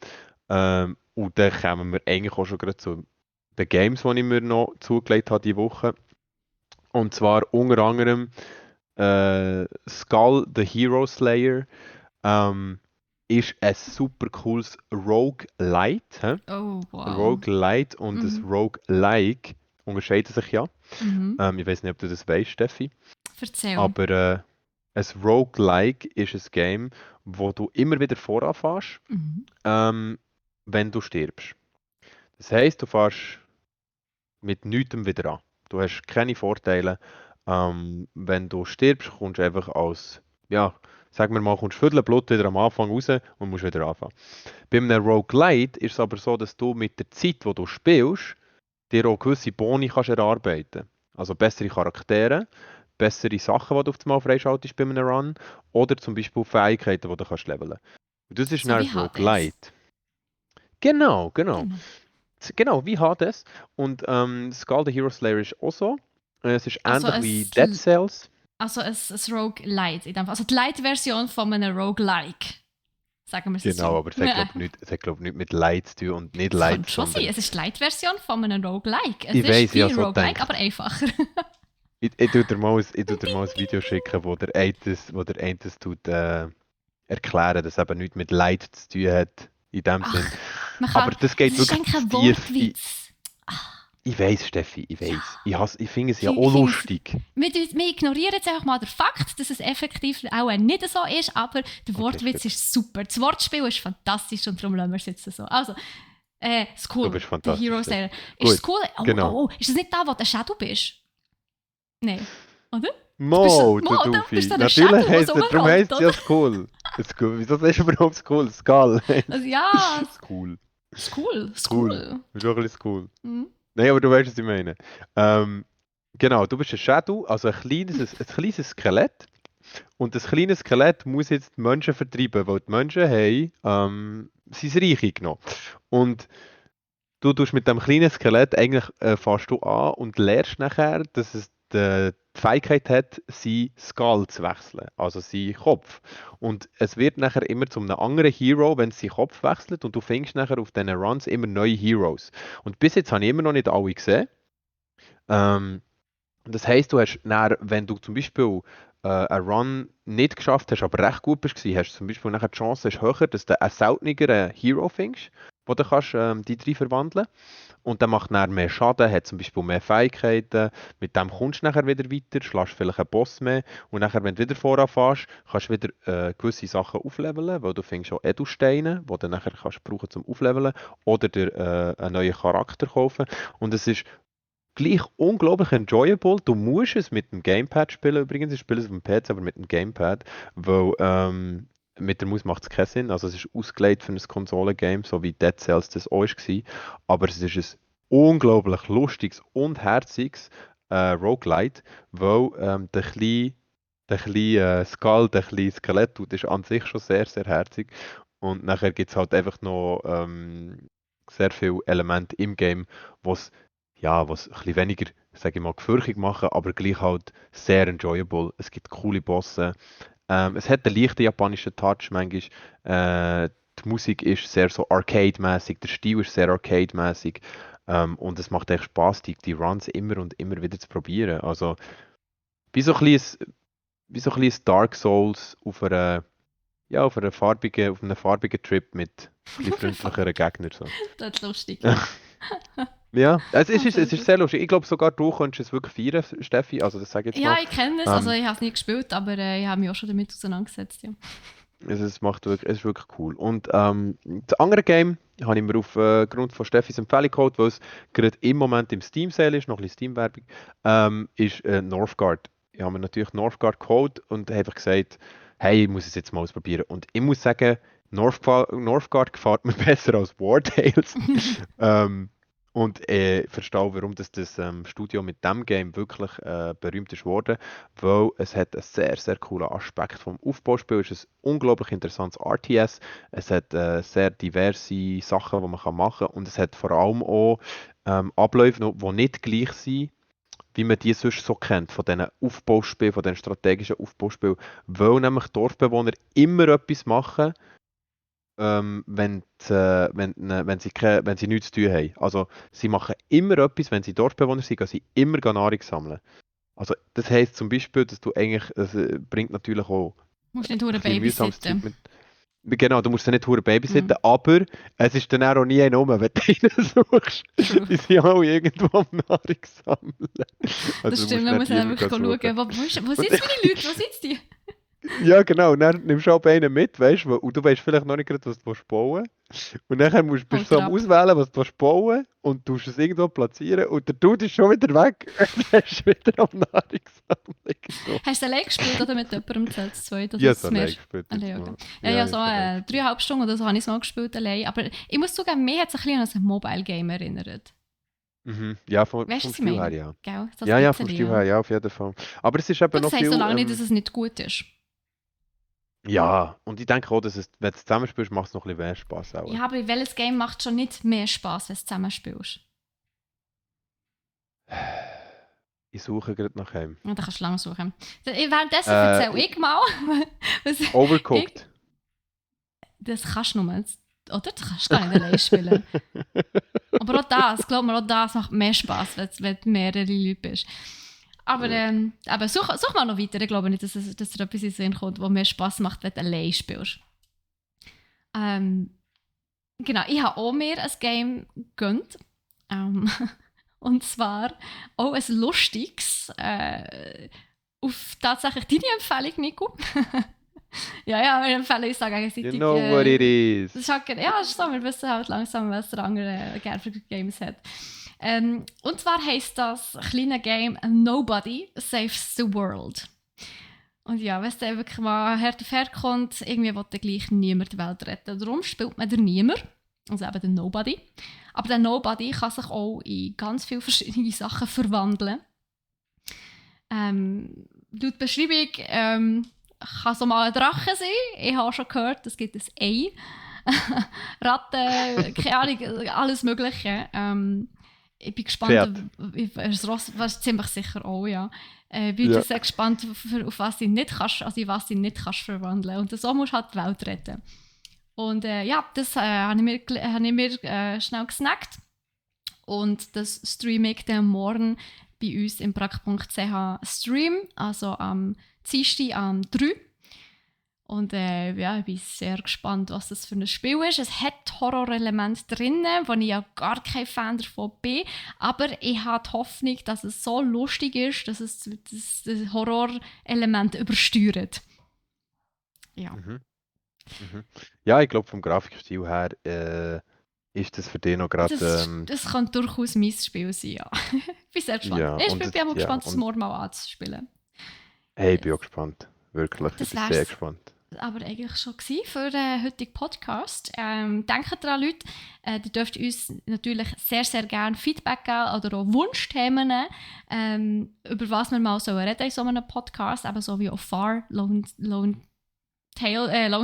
Und dann kommen wir eigentlich auch schon gerade zu den Games, die ich mir noch zugelegt habe diese Woche. Und zwar unter anderem Skull the Hero Slayer. Ist ein super cooles Roguelite. Hä? Oh, wow. Roguelite und das Mhm. Roguelike unterscheiden sich ja. Mhm. Ich weiß nicht, ob du das weißt, Steffi. Erzähl. Aber ein Roguelike ist ein Game, wo du immer wieder voranfährst, Mhm. wenn du stirbst. Das heisst, du fährst mit nichts wieder an. Du hast keine Vorteile. Wenn du stirbst, kommst du einfach als, ja, sagen wir mal, kommst Viertel Blut wieder am Anfang raus und musst wieder anfangen. Bei einem Roguelite ist es aber so, dass du mit der Zeit, wo du spielst, dir auch gewisse Boni kannst erarbeiten. Also bessere Charaktere, bessere Sachen, die du auf einmal freischaltest bei einem Run oder zum Beispiel Fähigkeiten, die du kannst leveln. Und das ist So dann wie ein Hades. Roguelite. Genau, genau. Genau. Genau, wie Hades. Und Skull the Hero Slayer ist auch so. Es ist Also ähnlich ein, wie Dead Cells. ein Roguelite. In dem Fall. Also die Light-Version von einem Roguelike. Sagen wir es Genau, so. aber es hat, glaube ich, nicht mit Light zu tun und nicht Es Light, könnte schon sein. sondern Es ist die Light-Version von einem Roguelike. Es ich ist weiß, ich wie habe so Roguelike, gedacht. aber einfacher. Ich tue dir mal, ich tue dir mal ein Video schicken, wo der eine das tut, erklären, dass es eben nichts mit Light zu tun hat, in dem Sinn. Ach, man Aber kann. das Das geht ist wirklich eigentlich zu ein tief. Wortwitz. Ich weiß, Steffi, ich Ja. weiß. Ich finde es ja Ich auch finde es. lustig. Wir ignorieren jetzt einfach mal den Fakt, dass es effektiv auch nicht so ist, aber der Okay, ist Wortwitz gut. ist super. Das Wortspiel ist fantastisch und darum lassen wir es jetzt so. Also, Du Skull, bist der Hero fantastisch, Slayer. Steffi. Ist Gut, Skull. Oh, genau. oh, oh. Ist das nicht da, wo du ein Shadow bist? Nein. Oder? Mo, Mo, du du bist Dufi. so ein Natürlich Shadow, der so heisst er, darum rumrennt, heisst es ja oder? Skull. Wieso sagst du überhaupt Skull? Skull. Also, ja, Skull. Skull, Skull. Skull. Ist auch ein bisschen Skull. Hm? Nein, aber du weißt, was ich meine. Genau, du bist ein Shadow, also ein kleines Skelett. Und das kleine Skelett muss jetzt die Menschen vertreiben, weil die Menschen haben sein Reich eingenommen. Und du tust mit dem kleinen Skelett eigentlich fährst du an und lernst nachher, dass es die Fähigkeit hat, seinen Skull zu wechseln, also seinen Kopf. Und es wird nachher immer zu einem anderen Hero, wenn es seinen Kopf wechselt und du findest nachher auf diesen Runs immer neue Heroes. Und bis jetzt habe ich immer noch nicht alle gesehen. Ähm, Das heisst, du hast dann, wenn du zum Beispiel einen Run nicht geschafft hast, aber recht gut bist, hast du zum Beispiel nachher die Chance ist höher, dass du einen selteneren Hero findest, wo du kannst, die drei verwandeln. Und der macht dann mehr Schaden, hat zum Beispiel mehr Fähigkeiten. Mit dem kommst du nachher wieder weiter, schlägst vielleicht einen Boss mehr. Und nachher, wenn du wieder voranfährst, kannst du wieder gewisse Sachen aufleveln, weil du findest auch Edelsteine, die du nachher kannst brauchen zum Aufleveln. Oder dir einen neuen Charakter kaufen. Und es ist gleich unglaublich enjoyable. Du musst es mit dem Gamepad spielen. Übrigens, ich spiele es auf dem PC, aber mit dem Gamepad, weil mit der Maus macht es keinen Sinn. Also es ist ausgelegt für ein Konsolengame, so wie Dead Cells das auch war. Aber es ist ein unglaublich lustiges und herziges Roguelite, weil der kleine Skull, der kleine Skelett, das ist an sich schon sehr, sehr herzig. Und nachher gibt es halt einfach noch sehr viele Elemente im Game, was was ein bisschen weniger, sage ich mal, gefürchtig machen, aber gleich halt sehr enjoyable. Es gibt coole Bosse. Es hat einen leichten japanischen Touch manchmal. Die Musik ist sehr so Arcade-mäßig, der Stil ist sehr Arcade-mäßig. Und es macht echt Spaß, die Runs immer und immer wieder zu probieren. Also, wie so ein kleines Dark Souls auf auf einem farbigen Trip mit ein bisschen freundlicheren Gegnern. So. Das ist lustig. Ja, Ah, es sehr ist gut. sehr lustig. Ich glaube sogar du könntest es wirklich feiern, Steffi. Also das sage ich jetzt Ja, mal. ich kenne es. Also Ähm, ich habe es nie gespielt, aber ich habe mich auch schon damit auseinandergesetzt. Ja. es ist wirklich cool. Und das andere Game habe ich mir Grund von Steffis Empfehlung geholt, weil es gerade im Moment im Steam Sale ist, noch ein bisschen Steam-Werbung, ist Northgard. Ich habe mir natürlich Northgard geholt und habe einfach gesagt, hey, ich muss es jetzt mal ausprobieren. Und ich muss sagen, Northgard gefällt mir besser als War Tales. ähm, Und verstehe auch, warum das Studio mit dem Game wirklich berühmt ist worden, weil es hat einen sehr, sehr coolen Aspekt vom Aufbauspiel. Es ist ein unglaublich interessantes RTS. Es hat sehr diverse Sachen, die man machen kann und es hat vor allem auch Abläufe, die nicht gleich sind, wie man die sonst so kennt, von diesen Aufbauspielen, von diesen strategischen Aufbauspielen, weil nämlich Dorfbewohner immer etwas machen, wenn sie nichts zu tun haben. Also sie machen immer etwas, wenn sie Dorfbewohner sind, gehen sie immer Nahrung sammeln. Also das heisst zum Beispiel, dass du eigentlich, das bringt natürlich auch Du musst nicht ein nur bisschen mühsames Zeug babysitten. mit. Genau, du musst ja nicht hure babysitten, Mhm. aber es ist dann auch nie ein rum, wenn du einen suchst. True. Die sind auch irgendwo am Nahrung sammeln. Das Also du stimmt, musst dann nicht muss ich dann immer wirklich schauen, suchen. wo sind meine Leute, wo sind die? Ja, genau. Und dann nimmst du auch einen mit, weißt du, und du weißt vielleicht noch nicht gerade, was du bauen willst. Und dann bist du Haut so am ab. Auswählen, was du bauen willst, und tust es irgendwo platzieren und der Dude ist schon wieder weg. Und dann bist du wieder am Nahrungssammeln. Hast du allein gespielt oder mit jemandem zählt es zwei? Das Ja, ist so mehr. allein gespielt jetzt Allein, okay. mal. Ja, Ja, ja, ich so habe allein gespielt. 3,5 Stunden oder so habe ich es mal gespielt allein. Aber ich muss zugeben, mir hat es ein bisschen an ein Mobile-Game erinnert. Mhm. Ja, vom, Weißt du, vom was ich Stil her, meine? ja. Gell? So ein Ja, ja, vom bisschen, Stil ja. her, ja, auf jeden Fall. Aber es ist eben Gut, noch das heisst so viel, lange nicht, dass es nicht gut ist. ja, und ich denke auch, dass es, wenn du es zusammenspielst, macht es noch ein bisschen mehr Spaß auch. Ja, aber welches Game macht schon nicht mehr Spaß, wenn du zusammen spielst? Ich suche gerade nach einem. Ja, da kannst du lange suchen. Währenddessen Äh, erzähle ich mal, was ich, Overcooked. das kannst du nur, oder? Das kannst du gar nicht allein spielen. Aber auch das, glaub mir, auch das macht mehr Spaß, wenn du mehrere Leute bist. Aber such mal noch weiter. Ich glaube nicht, dass dir etwas in den Sinn kommt, was mehr Spaß macht, wenn du allein spielst. Genau, ich habe auch mir ein Game gegönnt. Ähm, und zwar auch ein lustiges. Auf tatsächlich deine Empfehlung, Nico. ja, meine Empfehlung ist auch You gegenseitig. know what it Das is. ist halt, ja, ist so, wir wissen halt langsam, was der andere gerne für Games hat. Und zwar heisst das kleine Game Nobody Saves the World. Und ja, wenn es dann wirklich mal hart auf hart kommt, irgendwie will dann gleich niemand die Welt retten. Darum spielt man den Niemand, also eben den Nobody. Aber der Nobody kann sich auch in ganz viele verschiedene Sachen verwandeln. Laut Beschreibung kann so mal ein Drache sein. Ich habe schon gehört, es gibt ein Ei. Ratten, keine Ahnung, alles Mögliche. Ich bin gespannt, Pferd. was ziemlich sicher auch, ja. Ich bin Ja. sehr gespannt, auf was du nicht kannst, also in was du nicht kannst verwandeln. Und so musst du halt die Welt retten. Und ja, das habe ich mir schnell gesnackt. Und das streame ich dann morgen bei uns im prag.ch Stream, also am Dienstag am 3. Und ja, ich bin sehr gespannt, was das für ein Spiel ist. Es hat Horrorelemente drin, wo ich ja gar kein Fan davon bin. Aber ich habe die Hoffnung, dass es so lustig ist, dass es das Horrorelement übersteuert. Ja. Mhm. Mhm. Ja, ich glaube, vom Grafikstil her ist das für dich noch gerade. Das kann durchaus mein Spiel sein, ja. Ich bin sehr gespannt. Ja, Ich bin auch ja, gespannt, das morgen mal anzuspielen. hey, ich bin auch gespannt. Wirklich, ich Das bin sehr wär's gespannt. aber eigentlich schon für den heutigen Podcast. Denkt daran, Leute, ihr dürft uns natürlich sehr, sehr gerne Feedback geben oder auch Wunschthemen, über was wir mal reden in so einem Podcast, eben so wie auf Far, Lone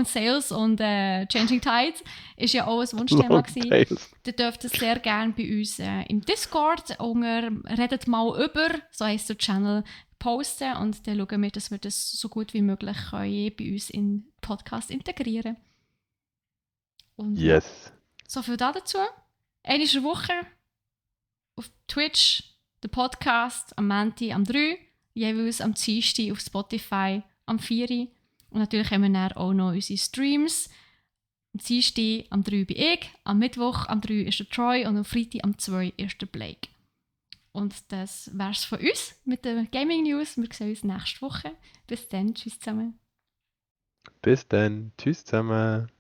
Sales und Changing Tides ist ja auch ein Wunschthema Long gewesen. Tails. Ihr dürft es sehr gerne bei uns im Discord unter «Redet mal über», so heisst der Channel, posten und dann schauen wir, dass wir das so gut wie möglich können bei uns in den Podcast integrieren. Und ja, Yes. so viel dazu. Einmal in der Woche auf Twitch, der Podcast am Montag am 3, jeweils am Dienstag auf Spotify am 4. Und natürlich haben wir dann auch noch unsere Streams. Am Dienstag am 3 bin ich, am Mittwoch am 3 ist der Troy und am Freitag am 2 ist der Blake. Und das wär's von uns mit den Gaming News. Wir sehen uns nächste Woche. Bis dann, tschüss zusammen. Bis dann. Tschüss zusammen.